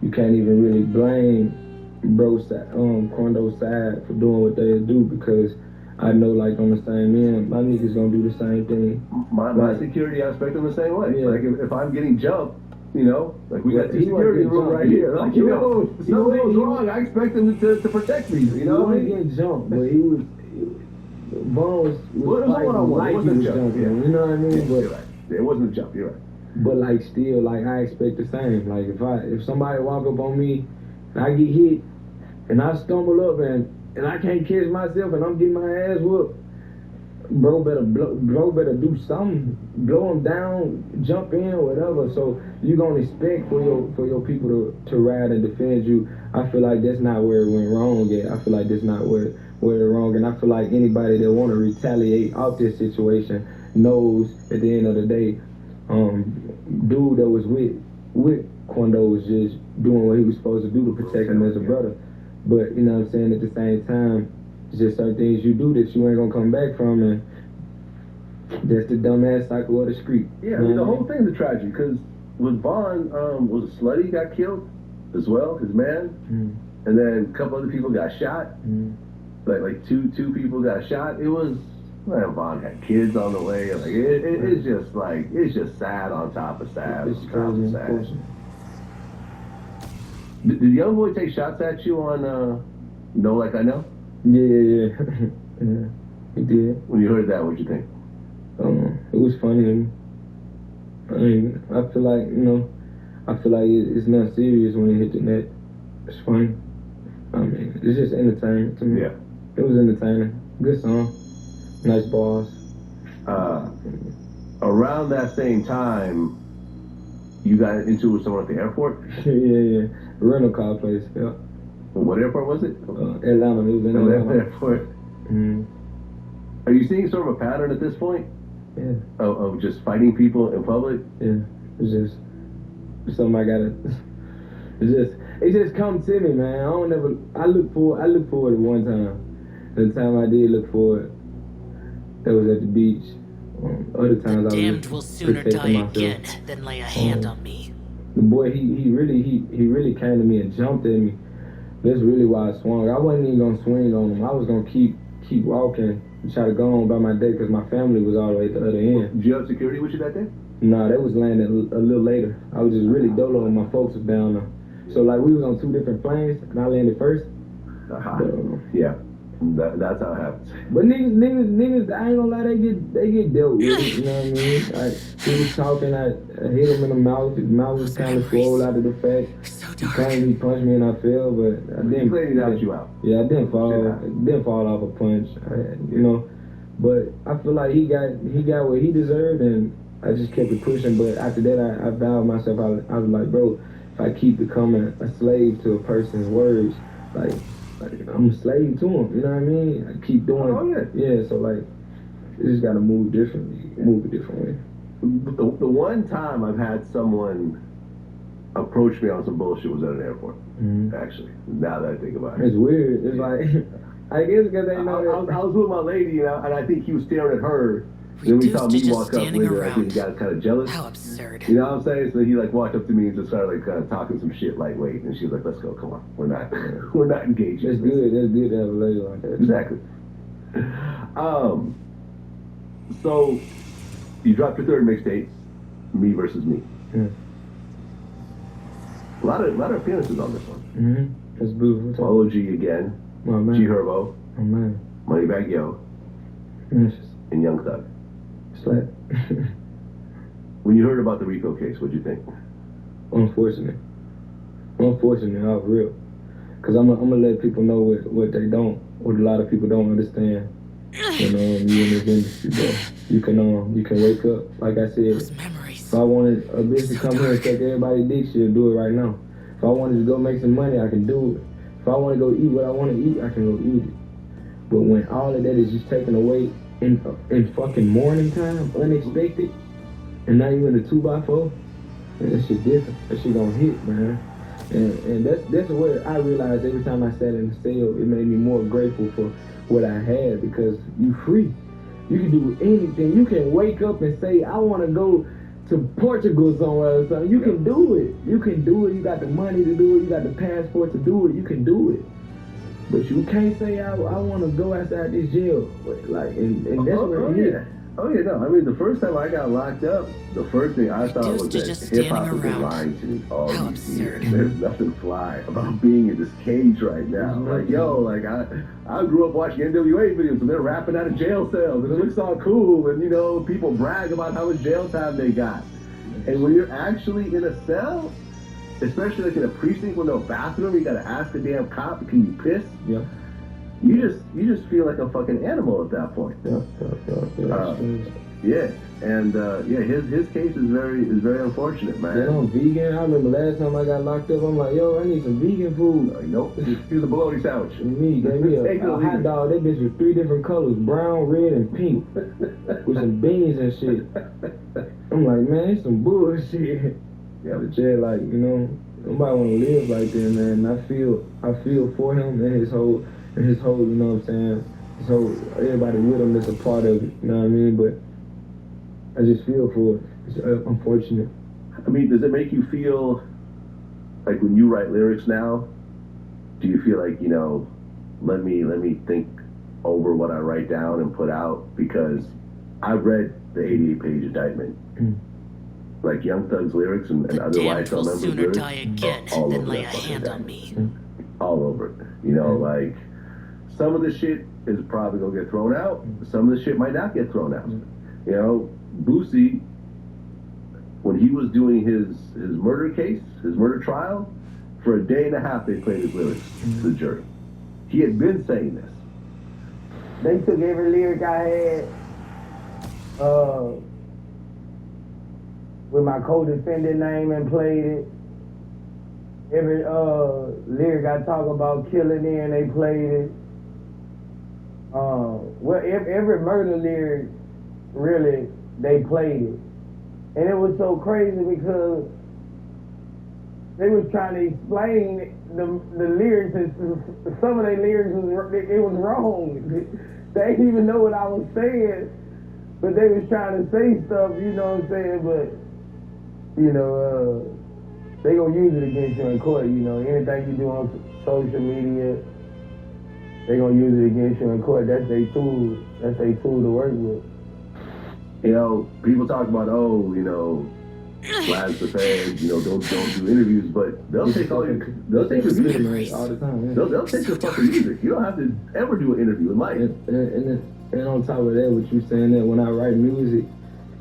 you can't even really blame Quando's side for doing what they do, because I know, like, on the same end, my niggas gonna do the same thing. My security aspect in the same way. Yeah. Like, if I'm getting jumped, like we got He two security wasn't room getting right jumped. here. Like, if something goes wrong, I expect them to protect me. You know what I mean? He wasn't getting jumped, but he was. Vaughn was fighting like he was jumping. Yeah. You know what I mean? Yeah, But you're right. It wasn't a jump. You're right. But like still, like I expect the same. Like if somebody walk up on me and I get hit and I stumble up and I can't catch myself and I'm getting my ass whooped, bro better do something, blow him down, jump in or whatever. So you gonna expect for your people to ride and defend you. I feel like that's not where it went wrong yet. I feel like that's not where it went wrong, and I feel like anybody that want to retaliate off this situation knows at the end of the day, dude that was with Quando was just doing what he was supposed to do to protect him as a brother. But you know what I'm saying, at the same time, it's just certain things you do that you ain't gonna come back from, and that's the dumbass cycle of the street. Yeah, I mean, the whole thing's a tragedy, because with Vaughn, was it Slutty got killed as well, his man, and then a couple other people got shot. Like two people got shot. It was, man, Vaughn had kids on the way. Like it's just sad on top of sad. It's crazy. Did the young boy take shots at you on Know Like I Know? Yeah, he did. When you heard that, what'd you think? It was funny. I mean, I feel like it's not serious when it hit the net. It's funny. I mean, it's just entertaining to me. Yeah. It was entertaining. Good song. Nice bars. Around that same time, you got into it with someone at the airport? yeah. Rental car place, yeah. What airport was it? Atlanta. It was in Atlanta. Airport. Are you seeing sort of a pattern at this point? Yeah. Of just fighting people in public? Yeah. It's just something I gotta. It just come to me, man. I look forward to one time. The time I did look forward, that was at the beach. Other times I was Damned will sooner die again than lay a hand on me. The boy, he really came to me and jumped at me. That's really why I swung. I wasn't even gonna swing on him. I was gonna keep walking and try to go on by my day, because my family was all the way at the other end. Did you have security with you that day? Nah, that was landing a little later. I was just really dolo and my folks was down there. So like we was on two different planes and I landed first. Yeah. That's how it happens. But niggas, I ain't gonna lie, they get dealt with, you know what I mean? Like, he was talking, I hit him in the mouth, his mouth was kind of swole out of the fact. He punched me and I fell, but I didn't. He knocked you out. Yeah, I didn't fall off a punch, But I feel like he got what he deserved, and I just kept it pushing. But after that, I vowed myself, I was like, bro, if I keep becoming a slave to a person's words, like I'm a slave to him, you know what I mean? I keep doing it. Yeah, so like, you just gotta move a different way. The one time I've had someone approach me on some bullshit was at an airport, actually, now that I think about it. It's weird. It's like, I guess because they know I was with my lady, and I think he was staring at her, Then we Reduced saw to me just walk up standing later. I think around. he got kind of jealous. How absurd. You know what I'm saying? So he like walked up to me and just started like kind of talking some shit lightweight, and she was like, "Let's go, come on, we're not engaged." That's good. That's good to have a lady like that. Exactly. So you dropped your third mixtape, Me Versus Me. Yeah. A lot of appearances on this one. Mm-hmm. That's beautiful. Follow G again, My man. G Herbo, My man. Moneybagg Yo, Yes. and Young Thug. Slap. When you heard about the Rico case, what'd you think? Unfortunate, off real. Cause I'm gonna let people know what they don't, what a lot of people don't understand. You know, you in this industry, bro. You can wake up, like I said. Those memories. If I wanted a bitch to come here and take everybody's dick, she'll do it right now. If I wanted to go make some money, I can do it. If I want to go eat what I want to eat, I can go eat it. But when all of that is just taken away in fucking morning time, unexpected, and not even a 2x4, man, that shit different. That shit gonna hit, man. And that's what I realized every time I sat in the cell. It made me more grateful for what I had, because you free. You can do anything. You can wake up and say, I want to go to Portugal somewhere or something. You can do it. You can do it. You got the money to do it. You got the passport to do it. You can do it. But you can't say, I want to go outside this jail. Like, and that's where it is. Oh yeah, no. I mean, the first time I got locked up, the first thing I thought was Reduced to that just hip hop standing has been around. lying to me all How these years. absurd. There's nothing fly about being in this cage right now. Like, yo, like I grew up watching NWA videos, and they're rapping out of jail cells, and it looks all cool, and you know, people brag about how much jail time they got. And when you're actually in a cell, especially like in a precinct with no bathroom, you gotta ask a damn cop, can you piss? Yeah. You just feel like a fucking animal at that point. Yeah, and his case is very unfortunate, man. Yeah, I'm vegan. I remember last time I got locked up, I'm like, yo, I need some vegan food. Nope, here's a bologna sandwich. And me gave me a hot dog. That bitch was 3 different colors, brown, red, and pink, with some beans and shit. I'm like, man, it's some bullshit. Yeah, but yeah, like, you know, nobody want to live like that, man. And I feel for him and his whole, you know what I'm saying? His whole, everybody with him that's a part of it, you know what I mean? But I just feel for it. It's unfortunate. I mean, does it make you feel like when you write lyrics now, do you feel like, you know, let me think over what I write down and put out? Because I read the 88-page indictment. Like Young Thug's lyrics and The other damned White will members' sooner lyrics, die again all than over lay a that fucking hand on indictment. me. All over it. You know, like, some of the shit is probably gonna get thrown out. Some of the shit might not get thrown out. You know, Boosie, when he was doing his murder case, his murder trial, for a day and a half they played his lyrics to the jury. He had been saying this. They took every lyric I had with my co-defendant name and played it. Every lyric I talk about killing in, they played it. Well, every murder lyric, really, they played it. And it was so crazy because they was trying to explain the lyrics, and some of their lyrics was wrong. They didn't even know what I was saying, but they was trying to say stuff, you know what I'm saying? But, you know, they gonna use it against you in court, you know. Anything you do on social media, they gonna use it against you in court. That's their tool. That's their tool to work with. You know, people talk about, oh, you know, flags the feds, you know, don't do interviews, but they'll take your music all the time. Yeah. They'll take your fucking music. You don't have to ever do an interview in life. And on top of that, what you saying, that when I write music,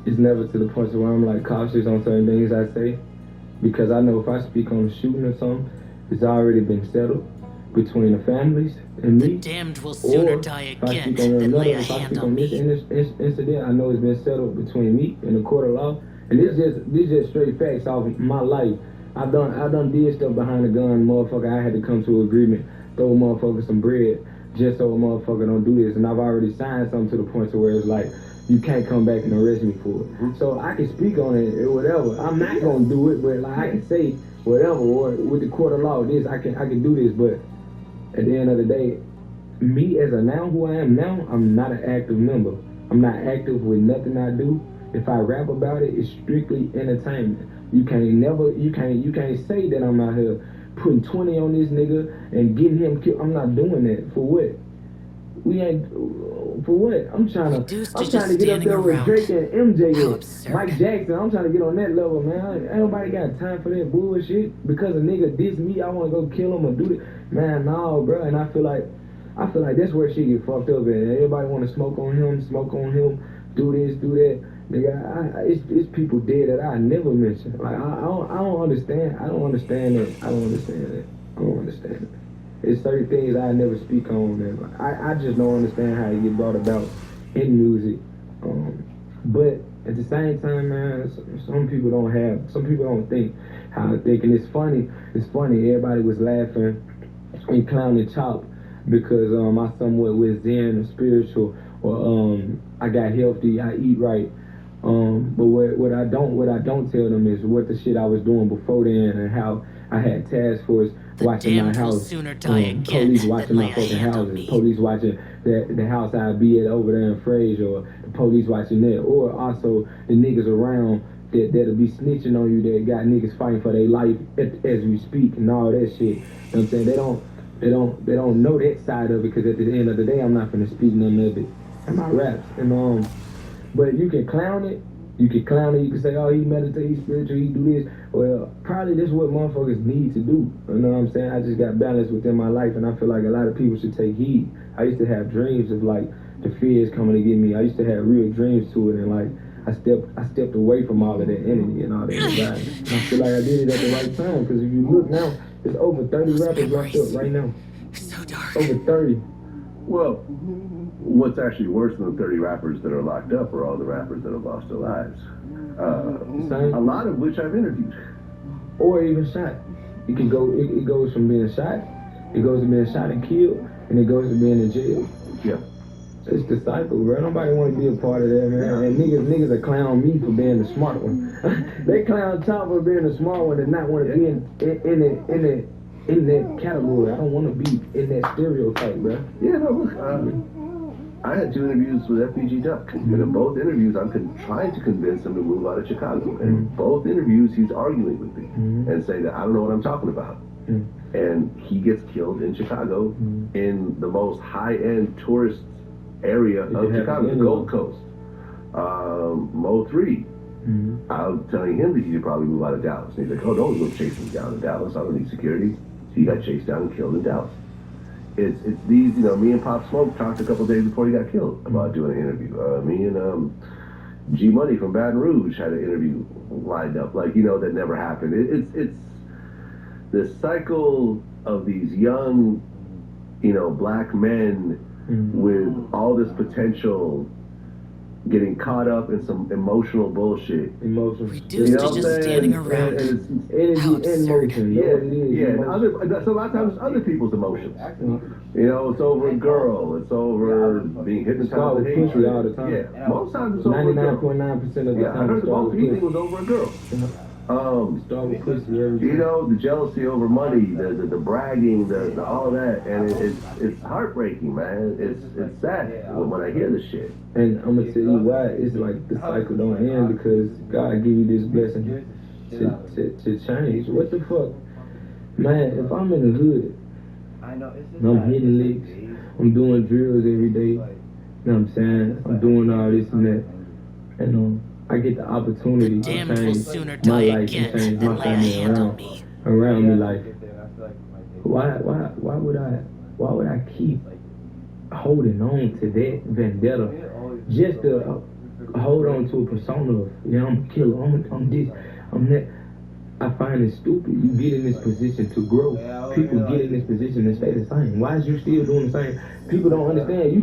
it's never to the point where I'm like cautious on certain things I say, because I know if I speak on a shooting or something, it's already been settled between the families and me. The damned will sooner die again than lay a hand on me. This incident, I know it's been settled between me and the court of law. And this just straight facts off my life. I done did stuff behind the gun, motherfucker. I had to come to an agreement, throw a motherfucker some bread, just so a motherfucker don't do this. And I've already signed something to the point to where it's like, you can't come back and arrest me for it. So I can speak on it or whatever. I'm not gonna do it, but like I can say whatever, or with the court of law, this I can do this. But at the end of the day, me as a now who I am now, I'm not an active member I'm not active with nothing I do. If I rap about it, it's strictly entertainment. You can't say that I'm out here putting 20 on this nigga and getting him killed. I'm not doing that. For what? We ain't for what? I'm trying to get up there with Drake and MJ, Mike Jackson. I'm trying to get on that level, man. Ain't nobody got time for that bullshit. Because a nigga diss me, I want to go kill him or do it. Man, no, bro. And I feel like that's where shit get fucked up. And everybody want to smoke on him, do this, do that. Nigga, it's people dead that I never mentioned. Like I don't understand. I don't understand it. It's certain things I never speak on, and I just don't understand how it get brought about in music. But at the same time, man, some people don't think how I think, and it's funny. Everybody was laughing and clowning Chop because I somewhat was Zen or spiritual, or I got healthy, I eat right. But what I don't tell them is what the shit I was doing before then, and how I had task force watching my house, police watching my fucking houses, police watching the house I'd be at over there in Fraser, or the police watching that, or also the niggas around that'll be snitching on you, that got niggas fighting for their life as we speak and all that shit. You know what I'm saying? They don't know that side of it, because at the end of the day, I'm not gonna speak none of it in my raps. And but you can clown it. You can say, oh, he meditate, he's spiritual, he do this. Well, probably this is what motherfuckers need to do. You know what I'm saying? I just got balance within my life, and I feel like a lot of people should take heed. I used to have dreams of like the fears coming to get me. I used to have real dreams to it, and like I stepped away from all of that energy and all that anxiety. And I feel like I did it at the right time, because if you look now, there's over 30 rappers locked up right now. So dark. Over 30. Well, what's actually worse than the 30 rappers that are locked up are all the rappers that have lost their lives. A lot of which I've interviewed. Or even shot. It goes from being shot, it goes to being shot and killed, and it goes to being in jail. Yeah. It's the cycle, bro. Nobody want to be a part of that, man. And niggas are clown me for being the smart one. They clown Top for being the smart one and not want to be in that category. I don't want to be in that stereotype, bro. Yeah, no, look, I had 2 interviews with FPG Duck, and in both interviews, I'm trying to convince him to move out of Chicago. And in both interviews, he's arguing with me and saying that I don't know what I'm talking about. And he gets killed in Chicago in the most high-end tourist area of Chicago, the Gold Coast. Mo 3. I'm telling him that he should probably move out of Dallas. And he's like, oh, don't go chase me down in Dallas. I don't need security. So he got chased down and killed in Dallas. It's these, you know, me and Pop Smoke talked a couple days before he got killed about doing an interview. Me and G Money from Baton Rouge had an interview lined up, like, you know, that never happened. It's the cycle of these young, you know, black men with all this potential getting caught up in some emotional bullshit. Reduced You know to just standing around. And Energy and motion. and so a lot of times it's other people's emotions. You know, it's over a girl. It's over being hypnotized with hatred all the time. Yeah, most times it's over a girl. 99.9% of the time. Yeah, I heard the most evening was over a girl. You know, the jealousy over money, the bragging, the all that, and it's heartbreaking, man. It's sad when I hear this shit. And I'm gonna tell you why. It's like the cycle don't end, because God give you this blessing to change. What the fuck, man? If I'm in the hood, and I'm hitting licks, I'm doing drills every day. You know what I'm saying? I'm doing all this and that, and I get the opportunity to change my life and change my family around me. Like, why would I keep holding on to that vendetta just to hold on to a persona of, yeah, I'm a killer, I'm this, I'm that? I find it stupid. You get in this position to grow. People get in this position and stay the same. Why is you still doing the same? People don't understand. You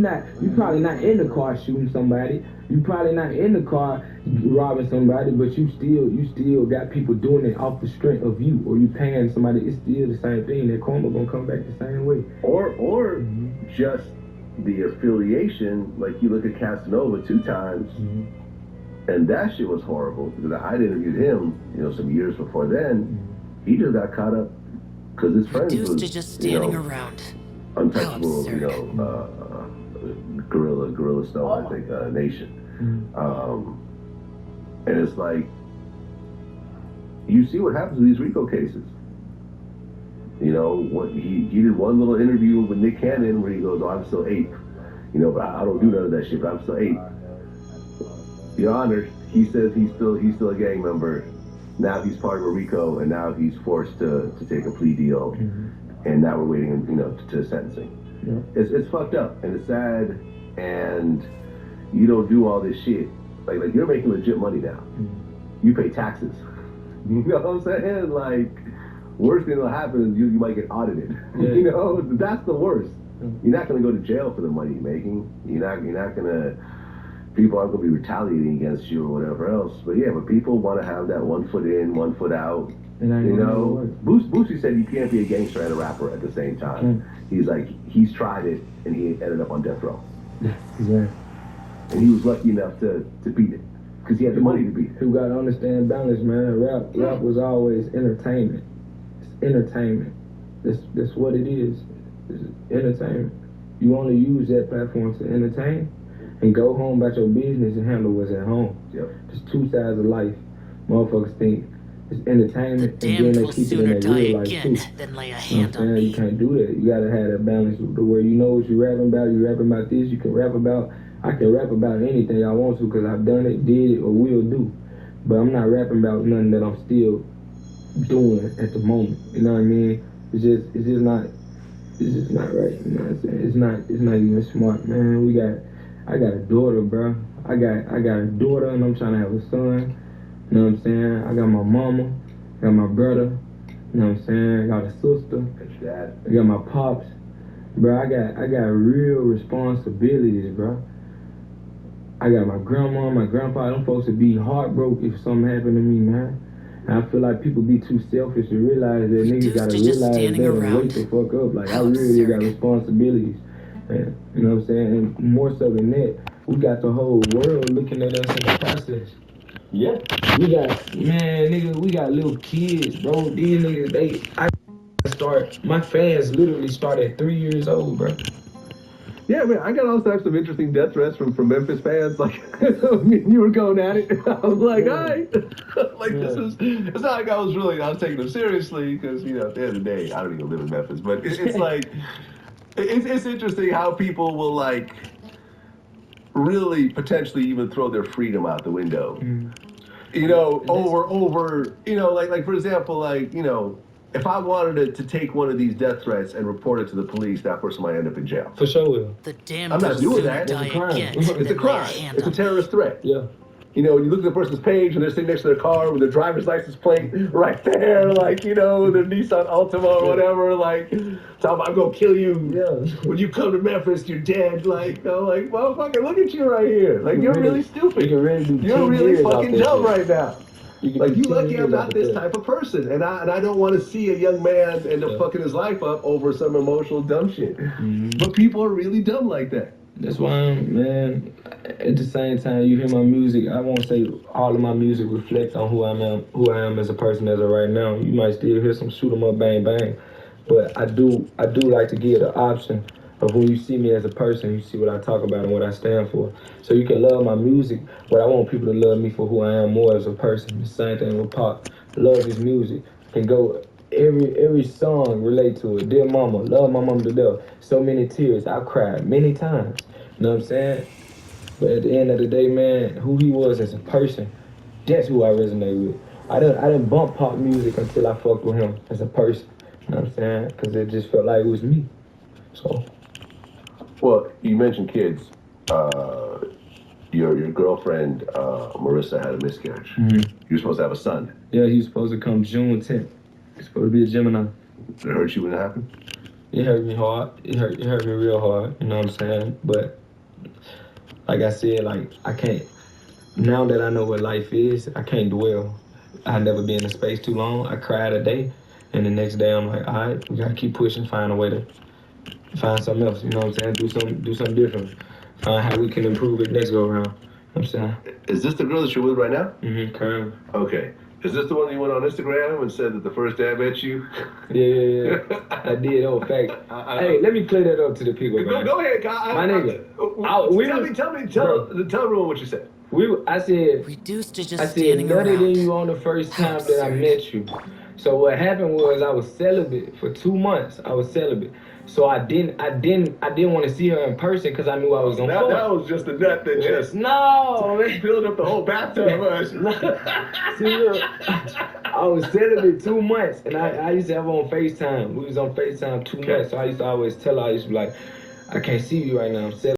probably not in the car shooting somebody. You probably not in the car robbing somebody, but you still got people doing it off the strength of you, or you paying somebody. It's still the same thing. That karma gonna come back the same way. Or just the affiliation. Like, you look at Casanova 2 times. And that shit was horrible, because I'd interviewed him, you know, some years before then. He just got caught up because his friends was, to just standing around. untouchable, you know, guerrilla it Gorilla Stone, I think, Nation. And it's like, you see what happens with these RICO cases. You know, what he did one little interview with Nick Cannon where he goes, "Oh, I'm still 8. You know, but I don't do none of that shit, but I'm still 8. Your Honor, he says he's still a gang member. Now he's part of a RICO, and now he's forced to take a plea deal, and now we're waiting, you know, to sentencing. It's fucked up, and it's sad, and you don't do all this shit. Like you're making legit money now. You pay taxes. You know what I'm saying? Like, worst thing that'll happen is you might get audited. You know, that's the worst. You're not gonna go to jail for the money you're making. You're not gonna. People aren't gonna be retaliating against you or whatever else. But yeah, but people want to have that 1 foot in, 1 foot out. You know, Boosie said you can't be a gangster and a rapper at the same time. He's like, he's tried it and he ended up on death row. And he was lucky enough to beat it because he had the money to beat it. You gotta understand balance, man. Rap was always entertainment. It's entertainment. That's what it is. It's entertainment. You only use that platform to entertain and go home about your business and handle what's at home. There's two sides of life. Motherfuckers think it's entertainment, The and then damned they will keep it in sooner their die real life again too. than lay a You know hand what I'm on saying? You me. can't do that. You gotta have that balance to where you know what you're rapping about. You're rapping about this. You can rap about. I can rap about anything I want to because I've done it, did it, or will do. But I'm not rapping about nothing that I'm still doing at the moment. You know what I mean? It's just not right. You know what I'm saying? It's not even smart, man. I got a daughter, bro. I got a daughter, and I'm trying to have a son. You know what I'm saying? I got my mama, got my brother. You know what I'm saying? I got a sister. I got my pops. Bro, I got real responsibilities, bro. I got my grandma, my grandpa. Them folks would be heartbroken if something happened to me, man. And I feel like people be too selfish to realize that niggas gotta Reduced to just realize that standing and around. wake the fuck up. Like, I How really got absurd. responsibilities. And, you know what I'm saying? And more so than that, we got the whole world looking at us in the process. Yeah. We got little kids, bro. These niggas, my fans literally start at 3 years old, bro. Yeah, man, I got all types of interesting death threats from Memphis fans. Like, you were going at it. I was like, all right. It's not like I was taking them seriously because, you know, at the end of the day, I don't even live in Memphis. But it's like, it's interesting how people will, like, really potentially even throw their freedom out the window. You know, over, you know, like for example, like, you know, if I wanted to take one of these death threats and report it to the police, that person might end up in jail. For sure will. The damned I'm not will doing sooner that. die It's a crime. again It's a than lay a crime. hand It's a on me. terrorist threat. Yeah. You know, you look at the person's page and they're sitting next to their car with their driver's license plate right there, like, you know, their Nissan Altima or whatever, like, talking about, I'm gonna kill you. Yeah. When you come to Memphis, you're dead. Like, you know, like, motherfucker, look at you right here. Like, you're really stupid. You can really do 10 You're really years fucking out dumb there. right now. Like, you lucky I'm not this type of person, and I don't want to see a young man end up fucking his life up over some emotional dumb shit. But people are really dumb like that. That's why, man, at the same time, you hear my music, I won't say all of my music reflects on who I am as a person as of right now. You might still hear some shoot 'em up, bang, bang. But I do like to give the option of when you see me as a person, you see what I talk about and what I stand for. So you can love my music, but I want people to love me for who I am more as a person. The same thing with Pop. Love his music. Can go every song relate to it. Dear mama, love my mama to death. So many tears, I've cried many times. You know what I'm saying? But at the end of the day, man, who he was as a person, that's who I resonate with. I didn't bump Pop music until I fucked with him as a person. You know what I'm saying? Because it just felt like it was me. So. Well, you mentioned kids. Your girlfriend, Marissa, had a miscarriage. You're supposed to have a son. Yeah, he was supposed to come June 10th. He's supposed to be a Gemini. Did it hurt you when it happened? It hurt me hard. It hurt me real hard. You know what I'm saying? But like I said, like I can't. Now that I know what life is, I can't dwell. I've never been in a space too long. I cried a day, and the next day I'm like, all right, we gotta keep pushing, find a way to find something else. You know what I'm saying? Do something different. Find how we can improve it next go around. You know what I'm saying? Is this the girl that you're with right now? Currently. Okay. Is this the one you went on Instagram and said that the first day I met you? Yeah. I did. Oh, fact. Hey, let me clear that up to the people, man. Go ahead, My nigga. Tell everyone what you said. I said, Reduced to just I said, standing nutted in around. you on the first How time that I absurd. met you. So what happened was I was celibate for 2 months. I was celibate. So I didn't want to see her in person because I knew I was gonna fuck. That was just a nut that just No, man. filled up the whole bathtub. See, look, I was celibate 2 months, and I used to have her on FaceTime. We was on FaceTime 2 months, so I used to always tell her, I used to be like, I can't see you right now, I'm celibate.